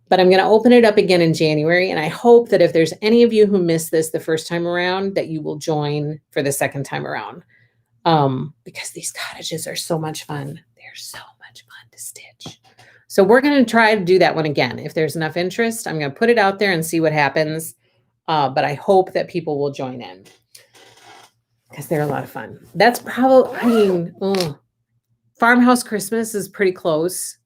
But I'm going to open it up again in January, and I hope that if there's any of you who missed this the first time around, that you will join for the second time around, because these cottages are so much fun. They're they're so much fun to stitch. So we're going to try to do that one again. If there's enough interest, I'm going to put it out there and see what happens. But I hope that people will join in because they're a lot of fun. That's probably, I mean, Farmhouse Christmas is pretty close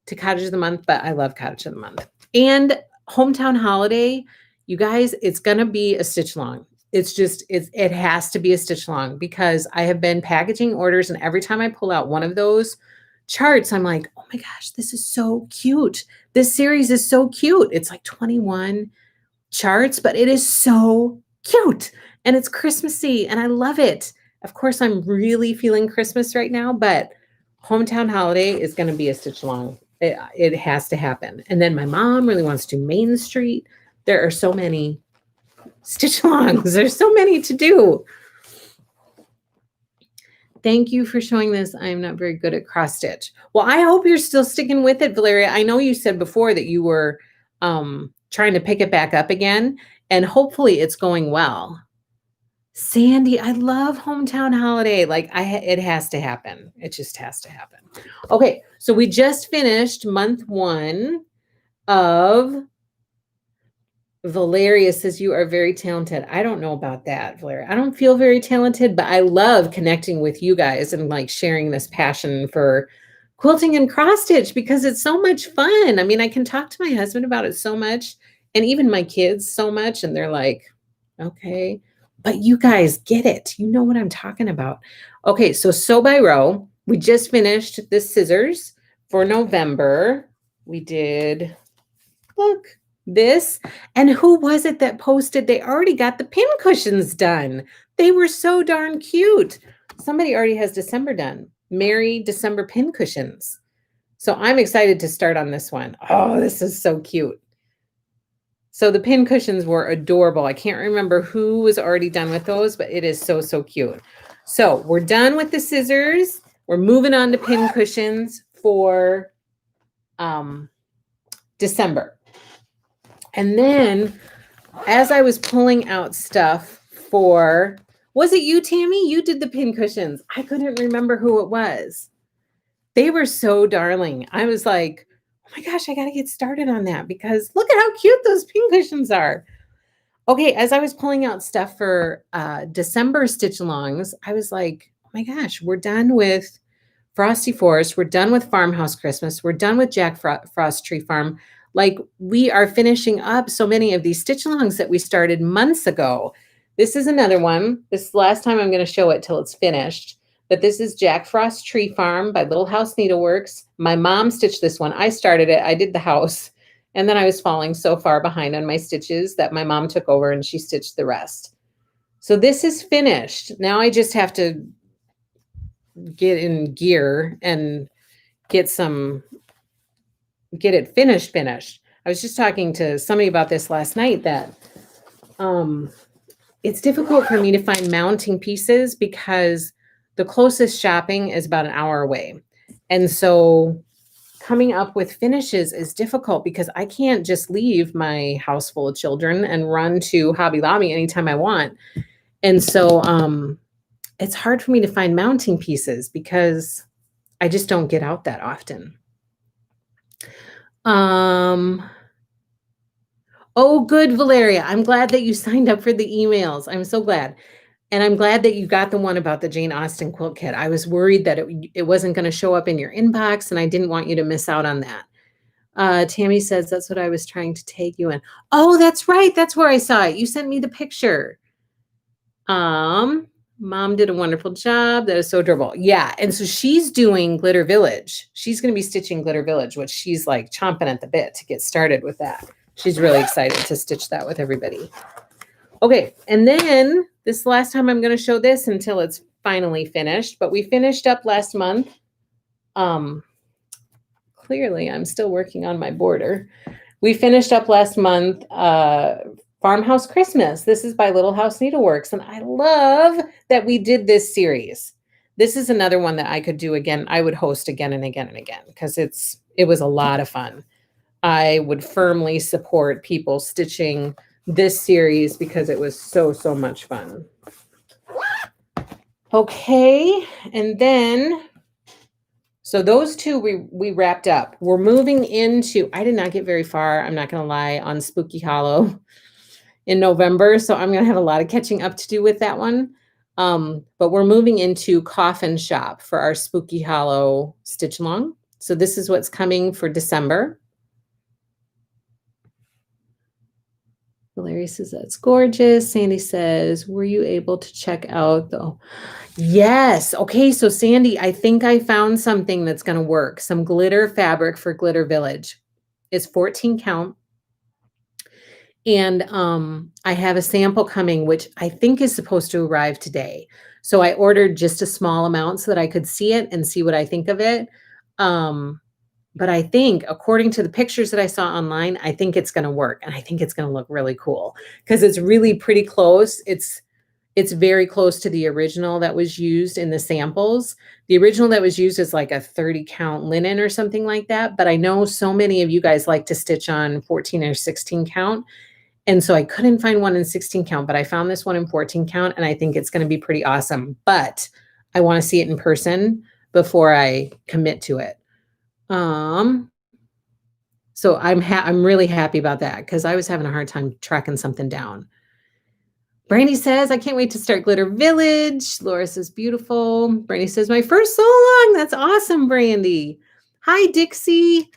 to Cottage of the Month, but I love Cottage of the Month. And Hometown Holiday, you guys, it's going to be a stitch long. It's just, it has to be a stitch long because I have been packaging orders, and every time I pull out one of those charts, I'm like, oh my gosh, this is so cute. This series is so cute. It's like 21 charts, but it is so cute and it's Christmassy and I love it. Of course, I'm really feeling Christmas right now, but Hometown Holiday is going to be a stitch long. It has to happen. And then my mom really wants to do Main Street. There are so many stitch longs. There's so many to do. Thank you for showing this. I am not very good at cross stitch. Well, I hope you're still sticking with it, Valeria. I know you said before that you were trying to pick it back up again, and hopefully it's going well. Sandy, I love Hometown Holiday. Like it has to happen. It just has to happen. Okay, so we just finished month 1 of Valeria says you are very talented. I don't know about that, Valeria. I don't feel very talented, but I love connecting with you guys and like sharing this passion for quilting and cross stitch because it's so much fun. I mean, I can talk to my husband about it so much and even my kids so much. And they're like, okay, but you guys get it. You know what I'm talking about. Okay, so sew by row. We just finished the scissors for November. We did, look, this. And who was it that posted? They already got the pin cushions done. They were so darn cute. Somebody already has December done. Merry December pin cushions. So I'm excited to start on this one. Oh, this is so cute. So the pin cushions were adorable. I can't remember who was already done with those, but it is so, so cute. So we're done with the scissors. We're moving on to pin cushions for December. And then as I was pulling out stuff for, was it you, Tammy? You did the pin cushions. I couldn't remember who it was. They were so darling. I was like, oh my gosh, I got to get started on that because look at how cute those pin cushions are. Okay, as I was pulling out stuff for December stitch alongs, I was like, oh my gosh, we're done with Frosty Forest. We're done with Farmhouse Christmas. We're done with Jack Frost Tree Farm. Like we are finishing up so many of these stitch alongs that we started months ago. This is another one. This is the last time I'm going to show it till it's finished. But this is Jack Frost Tree Farm by Little House Needleworks. My mom stitched this one. I started it. I did the house. And then I was falling so far behind on my stitches that my mom took over and she stitched the rest. So this is finished. Now I just have to get in gear and get it finished. I was just talking to somebody about this last night that it's difficult for me to find mounting pieces because the closest shopping is about an hour away. And so coming up with finishes is difficult because I can't just leave my house full of children and run to Hobby Lobby anytime I want. And so it's hard for me to find mounting pieces because I just don't get out that often. Oh, good, Valeria. I'm glad that you signed up for the emails. I'm so glad. And I'm glad that you got the one about the Jane Austen quilt kit. I was worried that it wasn't going to show up in your inbox, and I didn't want you to miss out on that. Tammy says, that's what I was trying to take you in. Oh, that's right. That's where I saw it. You sent me the picture. Mom did a wonderful job. That is so adorable. Yeah. And so she's doing Glitter Village. She's going to be stitching Glitter Village, which she's like chomping at the bit to get started with that. She's really excited to stitch that with everybody. Okay. And then this last time I'm going to show this until it's finally finished, but we finished up last month. Clearly I'm still working on my border. We finished up last month, Farmhouse Christmas. This is by Little House Needleworks. And I love that we did this series. This is another one that I could do again. I would host again and again and again because it was a lot of fun. I would firmly support people stitching this series because it was so, so much fun. Okay. And then, So those two we wrapped up. We're moving into, I did not get very far, I'm not going to lie, on Spooky Hollow in November. So I'm going to have a lot of catching up to do with that one. But we're moving into Coffin Shop for our Spooky Hollow stitch along. So this is what's coming for December. Valeria says that's gorgeous. Sandy says, were you able to check out the... Yes. Okay. So Sandy, I think I found something that's going to work. Some glitter fabric for Glitter Village. It's 14 count. And I have a sample coming, which I think is supposed to arrive today. So I ordered just a small amount so that I could see it and see what I think of it. But I think, according to the pictures that I saw online, I think it's going to work. And I think it's going to look really cool because it's really pretty close. It's very close to the original that was used in the samples. The original that was used is like a 30 count linen or something like that. But I know so many of you guys like to stitch on 14 or 16 count. And so I couldn't find one in 16 count, but I found this one in 14 count and I think it's going to be pretty awesome. But I want to see it in person before I commit to it. So I'm really happy about that because I was having a hard time tracking something down. Brandy says, I can't wait to start Glitter Village. Laura says, beautiful. Brandy says, my first so long. That's awesome, Brandy. Hi, Dixie.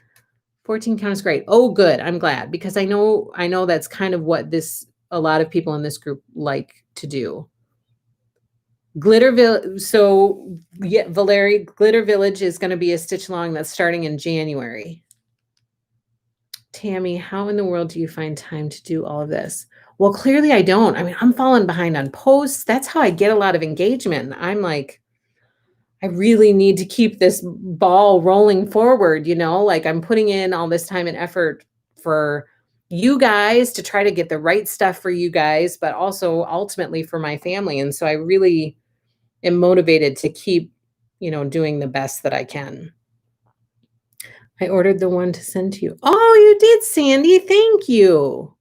14 count is great. Oh, good. I'm glad because I know that's kind of what a lot of people in this group like to do. Glitter Village. So yeah, Valerie, Glitter Village is going to be a stitch along that's starting in January. Tammy, how in the world do you find time to do all of this? Well, clearly I don't. I mean, I'm falling behind on posts. That's how I get a lot of engagement. I'm like, I really need to keep this ball rolling forward, like I'm putting in all this time and effort for you guys to try to get the right stuff for you guys, but also ultimately for my family. And so I really am motivated to keep, doing the best that I can. I ordered the one to send to you. Oh, you did, Sandy. Thank you.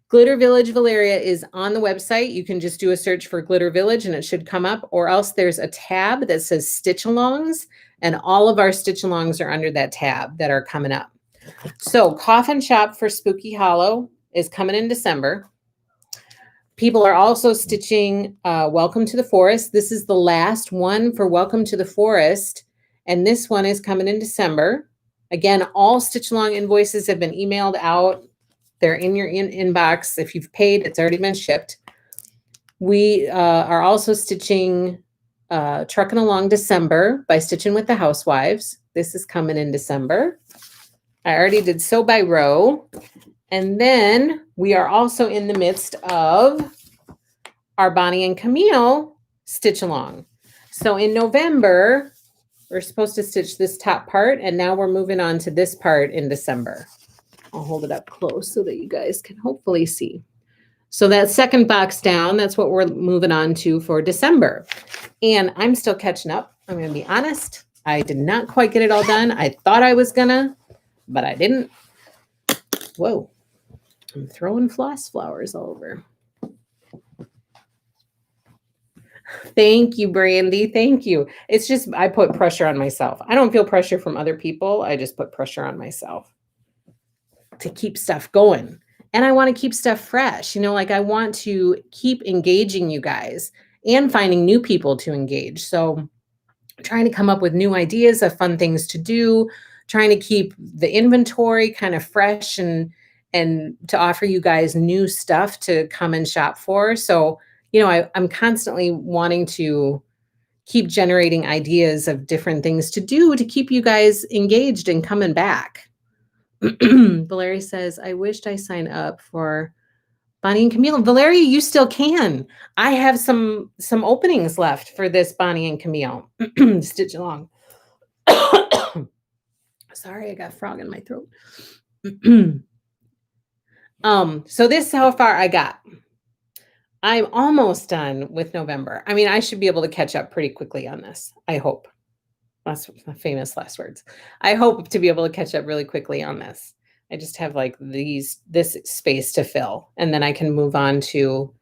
Glitter Village Valeria is on the website. You can just do a search for Glitter Village and it should come up, or else there's a tab that says Stitch Alongs, and all of our Stitch Alongs are under that tab that are coming up. So Coffin Shop for Spooky Hollow is coming in December. People are also stitching Welcome to the Forest. This is the last one for Welcome to the Forest, and this one is coming in December. Again, all Stitch Along invoices have been emailed out. They're in your inbox. If you've paid, it's already been shipped. We are also stitching Truckin' Along December by Stitching with the Housewives. This is coming in December. I already did Sew by Row. And then we are also in the midst of our Bonnie and Camille Stitch Along. So in November, we're supposed to stitch this top part, and now we're moving on to this part in December. I'll hold it up close so that you guys can hopefully see. So that second box down, that's what we're moving on to for December. And I'm still catching up. I'm going to be honest. I did not quite get it all done. I thought I was gonna, but I didn't. Whoa. I'm throwing floss flowers all over. Thank you, Brandy. Thank you. It's just, I put pressure on myself. I don't feel pressure from other people. I just put pressure on myself to keep stuff going. And I want to keep stuff fresh. Like I want to keep engaging you guys and finding new people to engage. So trying to come up with new ideas of fun things to do, trying to keep the inventory kind of fresh and to offer you guys new stuff to come and shop for. So, I'm constantly wanting to keep generating ideas of different things to do to keep you guys engaged and coming back. Valeria says, I wished I signed up for Bonnie and Camille. Valeria, you still can. I have some openings left for this Bonnie and Camille Stitch Along. Sorry, I got a frog in my throat. So this is how far I got. I'm almost done with November. I mean, I should be able to catch up pretty quickly on this. I hope. That's famous last words. I hope to be able to catch up really quickly on this. I just have like this space to fill, and then I can move on to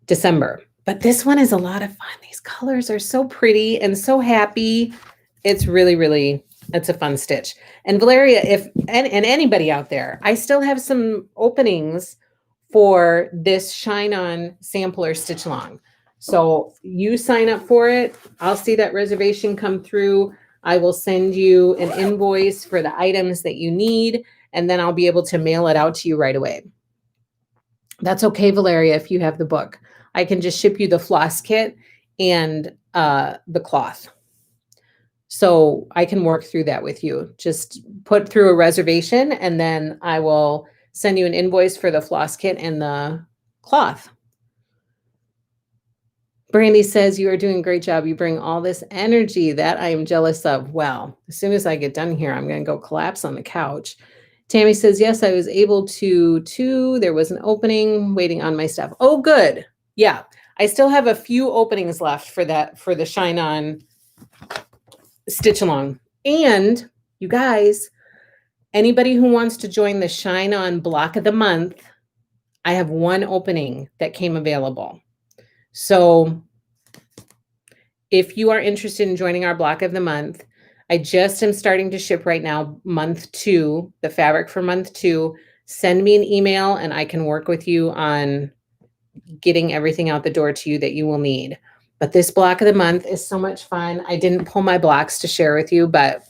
December. But this one is a lot of fun. These colors are so pretty and so happy. It's really, really, it's a fun stitch. And Valeria, and anybody out there, I still have some openings for this Shine On sampler stitch along. So you sign up for it. I'll see that reservation come through. I will send you an invoice for the items that you need, and then I'll be able to mail it out to you right away. That's okay, Valeria, if you have the book. I can just ship you the floss kit and the cloth. So I can work through that with you. Just put through a reservation, and then I will send you an invoice for the floss kit and the cloth. Brandy says, you are doing a great job. You bring all this energy that I am jealous of. Well, as soon as I get done here, I'm going to go collapse on the couch. Tammy says, yes, I was able to too. There was an opening waiting on my stuff. Oh, good. Yeah. I still have a few openings left for that, for the Shine On stitch along. And you guys, anybody who wants to join the Shine On block of the month, I have one opening that came available. So if you are interested in joining our block of the month, I just am starting to ship right now, month 2, the fabric for month 2. Send me an email and I can work with you on getting everything out the door to you that you will need. But this block of the month is so much fun. I didn't pull my blocks to share with you, but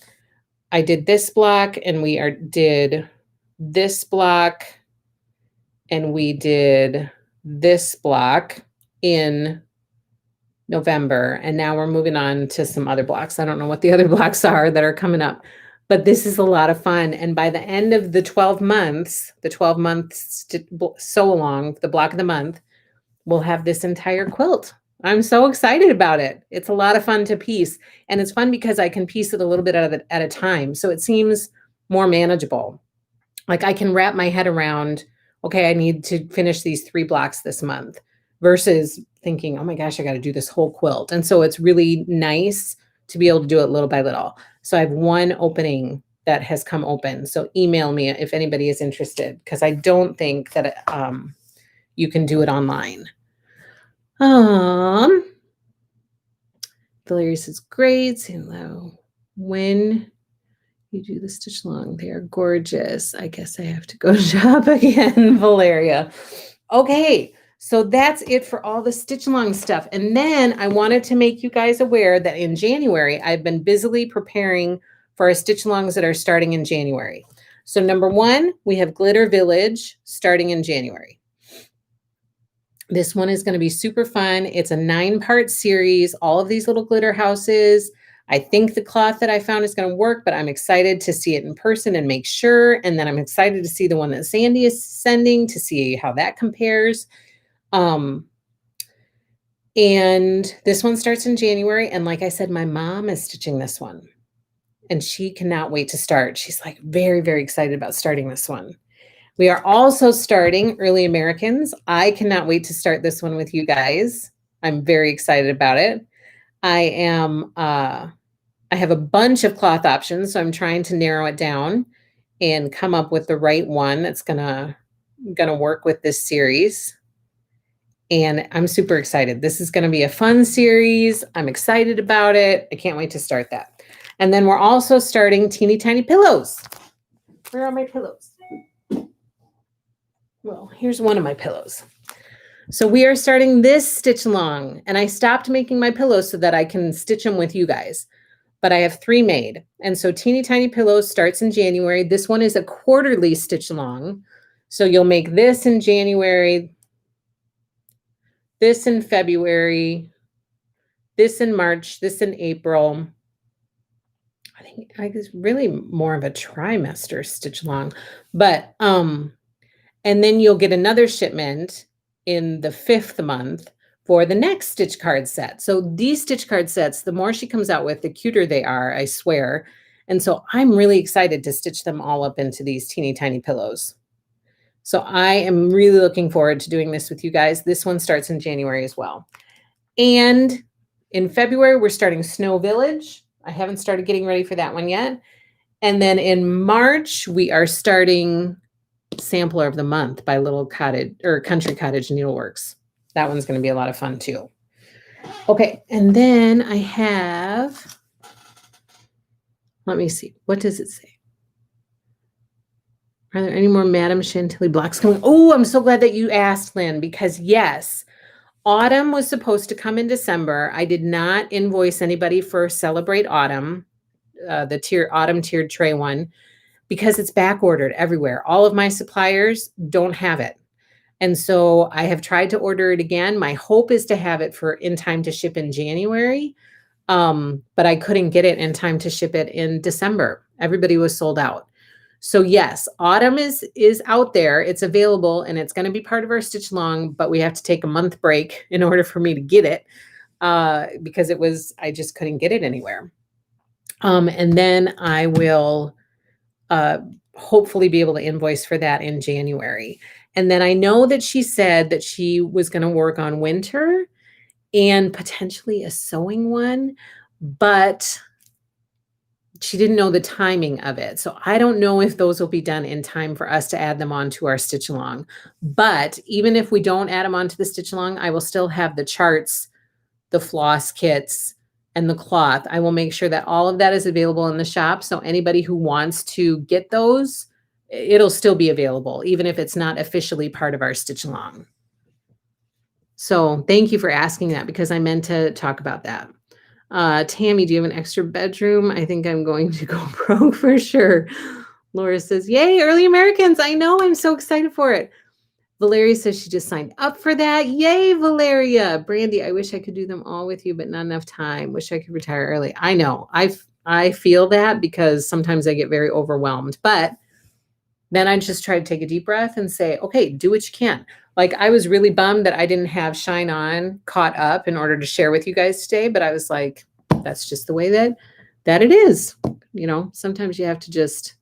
I did this block and did this block and we did this block in November. And now we're moving on to some other blocks. I don't know what the other blocks are that are coming up, but this is a lot of fun. And by the end of the 12 months, sew along, the block of the month, we'll have this entire quilt. I'm so excited about it. It's a lot of fun to piece. And it's fun because I can piece it a little bit at a time. So it seems more manageable. Like I can wrap my head around, okay, I need to finish these 3 blocks this month versus thinking, oh my gosh, I got to do this whole quilt. And so it's really nice to be able to do it little by little. So I have one opening that has come open. So email me if anybody is interested, because I don't think that you can do it online. Valeria says, great. Hello. When you do the stitch along, they are gorgeous. I guess I have to go shop again, Valeria. Okay. So that's it for all the stitch along stuff. And then I wanted to make you guys aware that in January, I've been busily preparing for our stitch alongs that are starting in January. So number 1, we have Glitter Village starting in January. This one is going to be super fun. It's a 9-part series, all of these little glitter houses. I think the cloth that I found is going to work, but I'm excited to see it in person and make sure. And then I'm excited to see the one that Sandy is sending to see how that compares. And this one starts in January. And like I said, my mom is stitching this one and she cannot wait to start. She's like very, very excited about starting this one. We are also starting Early Americans. I cannot wait to start this one with you guys. I'm very excited about it. I have a bunch of cloth options, so I'm trying to narrow it down and come up with the right one that's gonna work with this series. And I'm super excited. This is going to be a fun series. I'm excited about it. I can't wait to start that. And then we're also starting Teeny Tiny Pillows. Where are my pillows? Well, here's one of my pillows. So we are starting this stitch along, and I stopped making my pillows so that I can stitch them with you guys. But I have 3 made. And so Teeny Tiny Pillows starts in January. This one is a quarterly stitch along. So you'll make this in January, this in February, this in March, this in April. I think it's really more of a trimester stitch along. But, and then you'll get another shipment in the 5th month for the next stitch card set. So these stitch card sets, the more she comes out with, the cuter they are, I swear. And so I'm really excited to stitch them all up into these teeny tiny pillows. So I am really looking forward to doing this with you guys. This one starts in January as well. And in February, we're starting Snow Village. I haven't started getting ready for that one yet. And then in March, we are starting Sampler of the Month by Little Cottage or Country Cottage Needleworks. That one's going to be a lot of fun too. Okay, and then I have, let me see, what does it say? Are there any more Madame Chantilly blocks coming? Oh, I'm so glad that you asked, Lynn, because yes, autumn was supposed to come in December. I did not invoice anybody for Celebrate Autumn, the autumn tiered tray one, because it's back ordered everywhere. All of my suppliers don't have it. And so I have tried to order it again. My hope is to have it for in time to ship in January. But I couldn't get it in time to ship it in December. Everybody was sold out. So yes, autumn is out there. It's available and it's going to be part of our stitch along, but we have to take a month break in order for me to get it because I just couldn't get it anywhere. And then I will hopefully be able to invoice for that in January. And then I know that she said that she was going to work on winter and potentially a sewing one, but she didn't know the timing of it. So I don't know if those will be done in time for us to add them onto our stitch along. But even if we don't add them onto the stitch along, I will still have the charts, the floss kits, and the cloth. I will make sure that all of that is available in the shop. So anybody who wants to get those, it'll still be available, even if it's not officially part of our stitch along. So thank you for asking that because I meant to talk about that. Tammy, do you have an extra bedroom? I think I'm going to go broke for sure. Laura says, yay, early Americans. I know, I'm so excited for it. Valeria says she just signed up for that. Yay, Valeria. Brandy, I wish I could do them all with you, but not enough time. Wish I could retire early. I know. I feel that because sometimes I get very overwhelmed, but then I just try to take a deep breath and say, okay, do what you can. Like I was really bummed that I didn't have Shine On caught up in order to share with you guys today, but I was like, that's just the way that it is. You know, sometimes you have to just,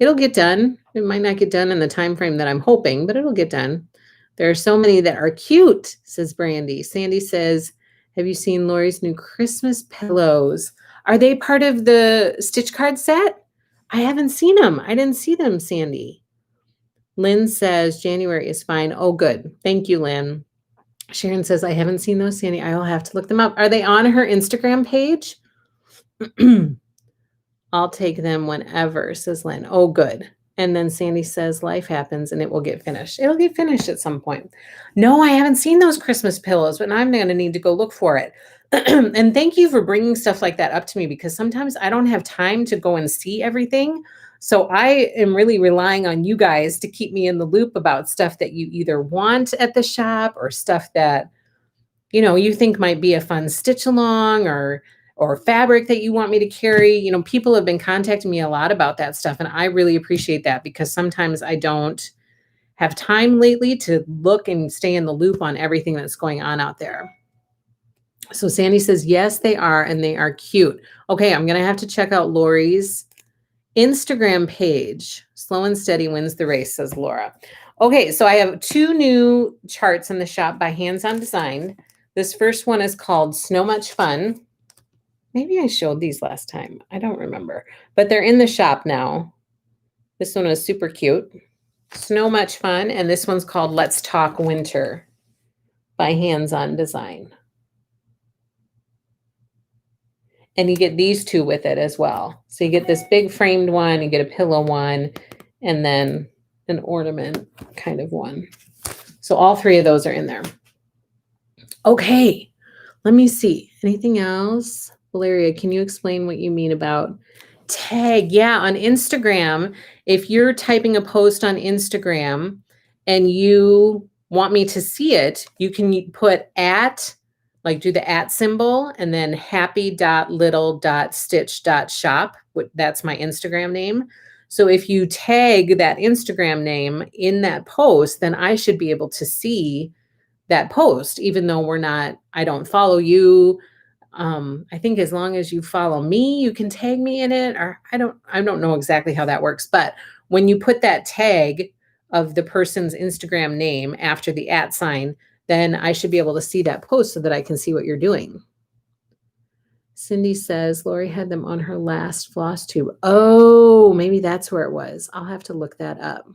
it'll get done. It might not get done in the time frame that I'm hoping, but it'll get done. There are so many that are cute, says Brandy. Sandy says, have you seen Lori's new Christmas pillows? Are they part of the stitch card set? I haven't seen them. I didn't see them, Sandy. Lynn says January is fine. Oh, good. Thank you, Lynn. Sharon says, I haven't seen those, Sandy. I will have to look them up. Are they on her Instagram page? I'll take them whenever, says Lynn. Oh, good. And then Sandy says, life happens and it will get finished. It'll get finished at some point. No, I haven't seen those Christmas pillows, but I'm going to need to go look for it. And thank you for bringing stuff like that up to me because sometimes I don't have time to go and see everything. So I am really relying on you guys to keep me in the loop about stuff that you either want at the shop or stuff that, you know, you think might be a fun stitch along or fabric that you want me to carry. You know, people have been contacting me a lot about that stuff. And I really appreciate that because sometimes I don't have time lately to look and stay in the loop on everything that's going on out there. So Sandy says, yes, they are. And they are cute. Okay. I'm going to have to check out Lori's Instagram page. Slow and steady wins the race, says Laura. Okay. So I have 2 new charts in the shop by Hands On Design. This first one is called Snow Much Fun. Maybe I showed these last time. I don't remember, but they're in the shop now. This one is super cute. Snow Much Fun. And this one's called Let's Talk Winter by Hands On Design. And you get these 2 with it as well. So you get this big framed one, you get a pillow one, and then an ornament kind of one. So all 3 of those are in there. Okay, let me see. Anything else? Valeria, can you explain what you mean about tag? Yeah, on Instagram, if you're typing a post on Instagram and you want me to see it, you can put @ like do the @ symbol and then happy.little.stitch.shop. That's my Instagram name. So if you tag that Instagram name in that post, then I should be able to see that post, even though I don't follow you. I think as long as you follow me, you can tag me in it, or I don't know exactly how that works. But when you put that tag of the person's Instagram name after the @ sign, then I should be able to see that post so that I can see what you're doing. Cindy says Lori had them on her last Flosstube. Oh, maybe that's where it was. I'll have to look that up.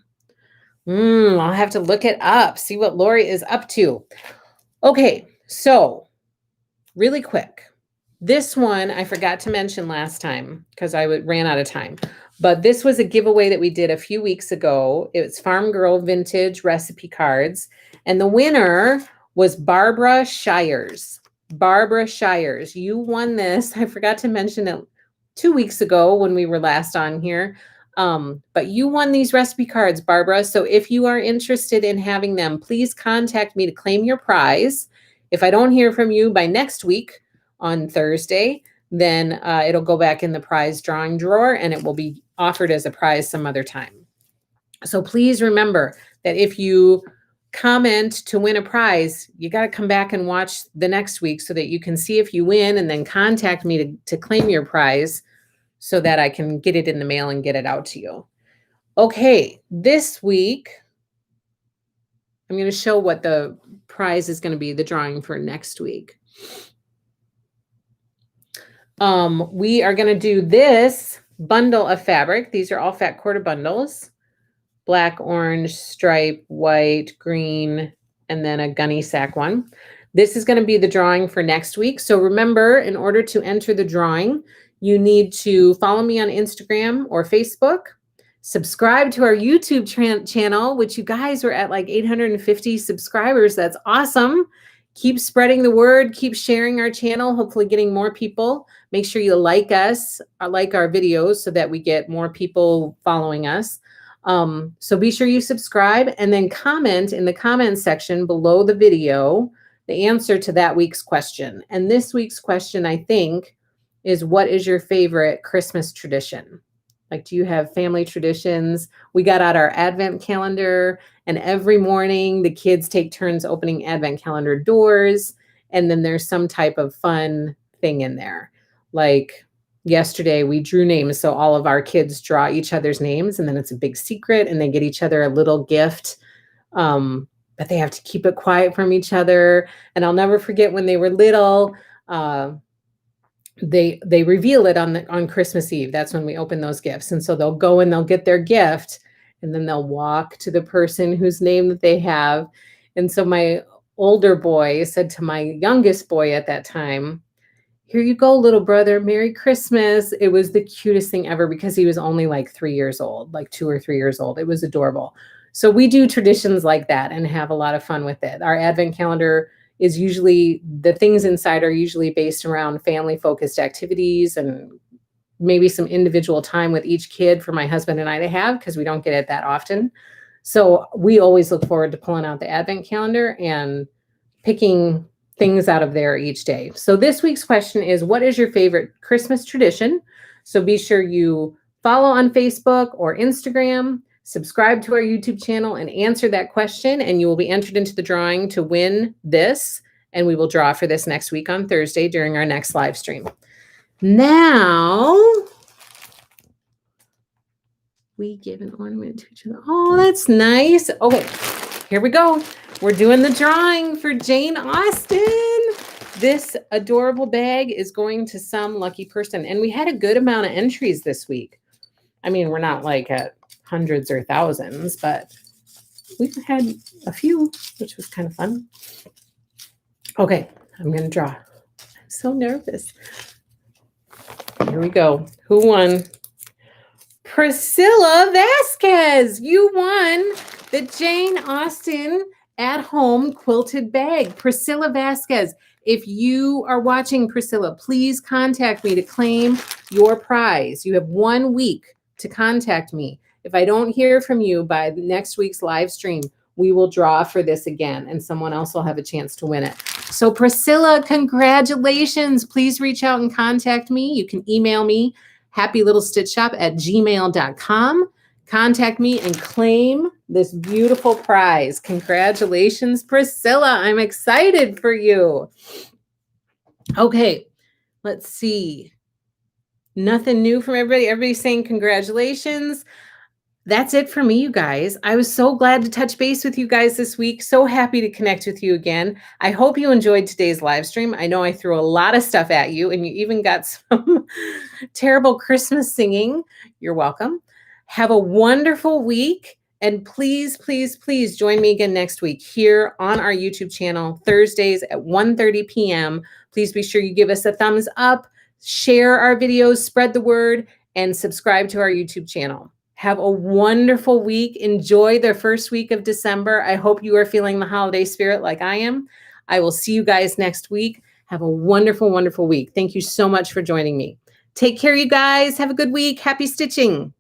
I'll have to look it up, see what Lori is up to. Okay, so really quick. This one I forgot to mention last time because ran out of time. But this was a giveaway that we did a few weeks ago. It's Farm Girl Vintage Recipe Cards. And the winner was Barbara Shires. Barbara Shires, you won this. I forgot to mention it 2 weeks ago when we were last on here. But you won these recipe cards, Barbara. So if you are interested in having them, please contact me to claim your prize. If I don't hear from you by next week on Thursday, then it'll go back in the prize drawing drawer and it will be offered as a prize some other time. So please remember that if you comment to win a prize, you got to come back and watch the next week so that you can see if you win and then contact me to claim your prize so that I can get it in the mail and get it out to you. Okay, this week, I'm going to show what the prize is going to be, the drawing for next week. We are going to do this bundle of fabric. These are all fat quarter bundles. Black, orange, stripe, white, green, and then a gunny sack one. This is going to be the drawing for next week. So remember, in order to enter the drawing, you need to follow me on Instagram or Facebook, subscribe to our YouTube channel, which you guys are at like 850 subscribers. That's awesome. Keep spreading the word, keep sharing our channel, hopefully getting more people. Make sure you like us, like our videos so that we get more people following us. So be sure you subscribe and then comment in the comment section below the video the answer to that week's question. And this week's question, I think, is what is your favorite Christmas tradition? Like, do you have family traditions? We got out our advent calendar, and every morning the kids take turns opening advent calendar doors. And then there's some type of fun thing in there. Like yesterday we drew names. So all of our kids draw each other's names, and then it's a big secret and they get each other a little gift. But they have to keep it quiet from each other. And I'll never forget when they were little, they reveal it on Christmas Eve. That's when we open those gifts. And so they'll go and they'll get their gift and then they'll walk to the person whose name that they have. And so my older boy said to my youngest boy at that time, "Here you go, little brother. Merry Christmas." It was the cutest thing ever because he was only like 3 years old, like 2 or 3 years old. It was adorable. So we do traditions like that and have a lot of fun with it. Our advent calendar is usually, the things inside are usually based around family focused activities and maybe some individual time with each kid for my husband and I to have, because we don't get it that often. So we always look forward to pulling out the advent calendar and picking things out of there each day. So this week's question is, what is your favorite Christmas tradition? So be sure you follow on Facebook or Instagram, subscribe to our YouTube channel, and answer that question, and you will be entered into the drawing to win this. And we will draw for this next week on Thursday during our next live stream. Now, we give an ornament to each other. Oh, that's nice. Okay, here we go. We're doing the drawing for Jane Austen. This adorable bag is going to some lucky person. And we had a good amount of entries this week. I mean, we're not like at hundreds or thousands, but we've had a few, which was kind of fun. Okay, I'm going to draw. I'm so nervous. Here we go. Who won? Priscilla Vasquez. You won the Jane Austen at-home quilted bag. Priscilla Vasquez. If you are watching, Priscilla, please contact me to claim your prize. You have 1 week to contact me. If I don't hear from you by next week's live stream, we will draw for this again, and someone else will have a chance to win it. So Priscilla, congratulations. Please reach out and contact me. You can email me, happylittlestitchshop@gmail.com. Contact me and claim this beautiful prize. Congratulations, Priscilla. I'm excited for you. Okay, let's see. Nothing new from everybody. Everybody's saying congratulations. That's it for me, you guys. I was so glad to touch base with you guys this week. So happy to connect with you again. I hope you enjoyed today's live stream. I know I threw a lot of stuff at you, and you even got some terrible Christmas singing. You're welcome. Have a wonderful week, And please, please, please join me again next week here on our YouTube channel, Thursdays at 1:30 p.m. Please be sure you give us a thumbs up, share our videos, spread the word, and subscribe to our YouTube channel. Have a wonderful week. Enjoy the first week of December. I hope you are feeling the holiday spirit like I am. I will see you guys next week. Have a wonderful, wonderful week. Thank you so much for joining me. Take care, you guys. Have a good week. Happy stitching.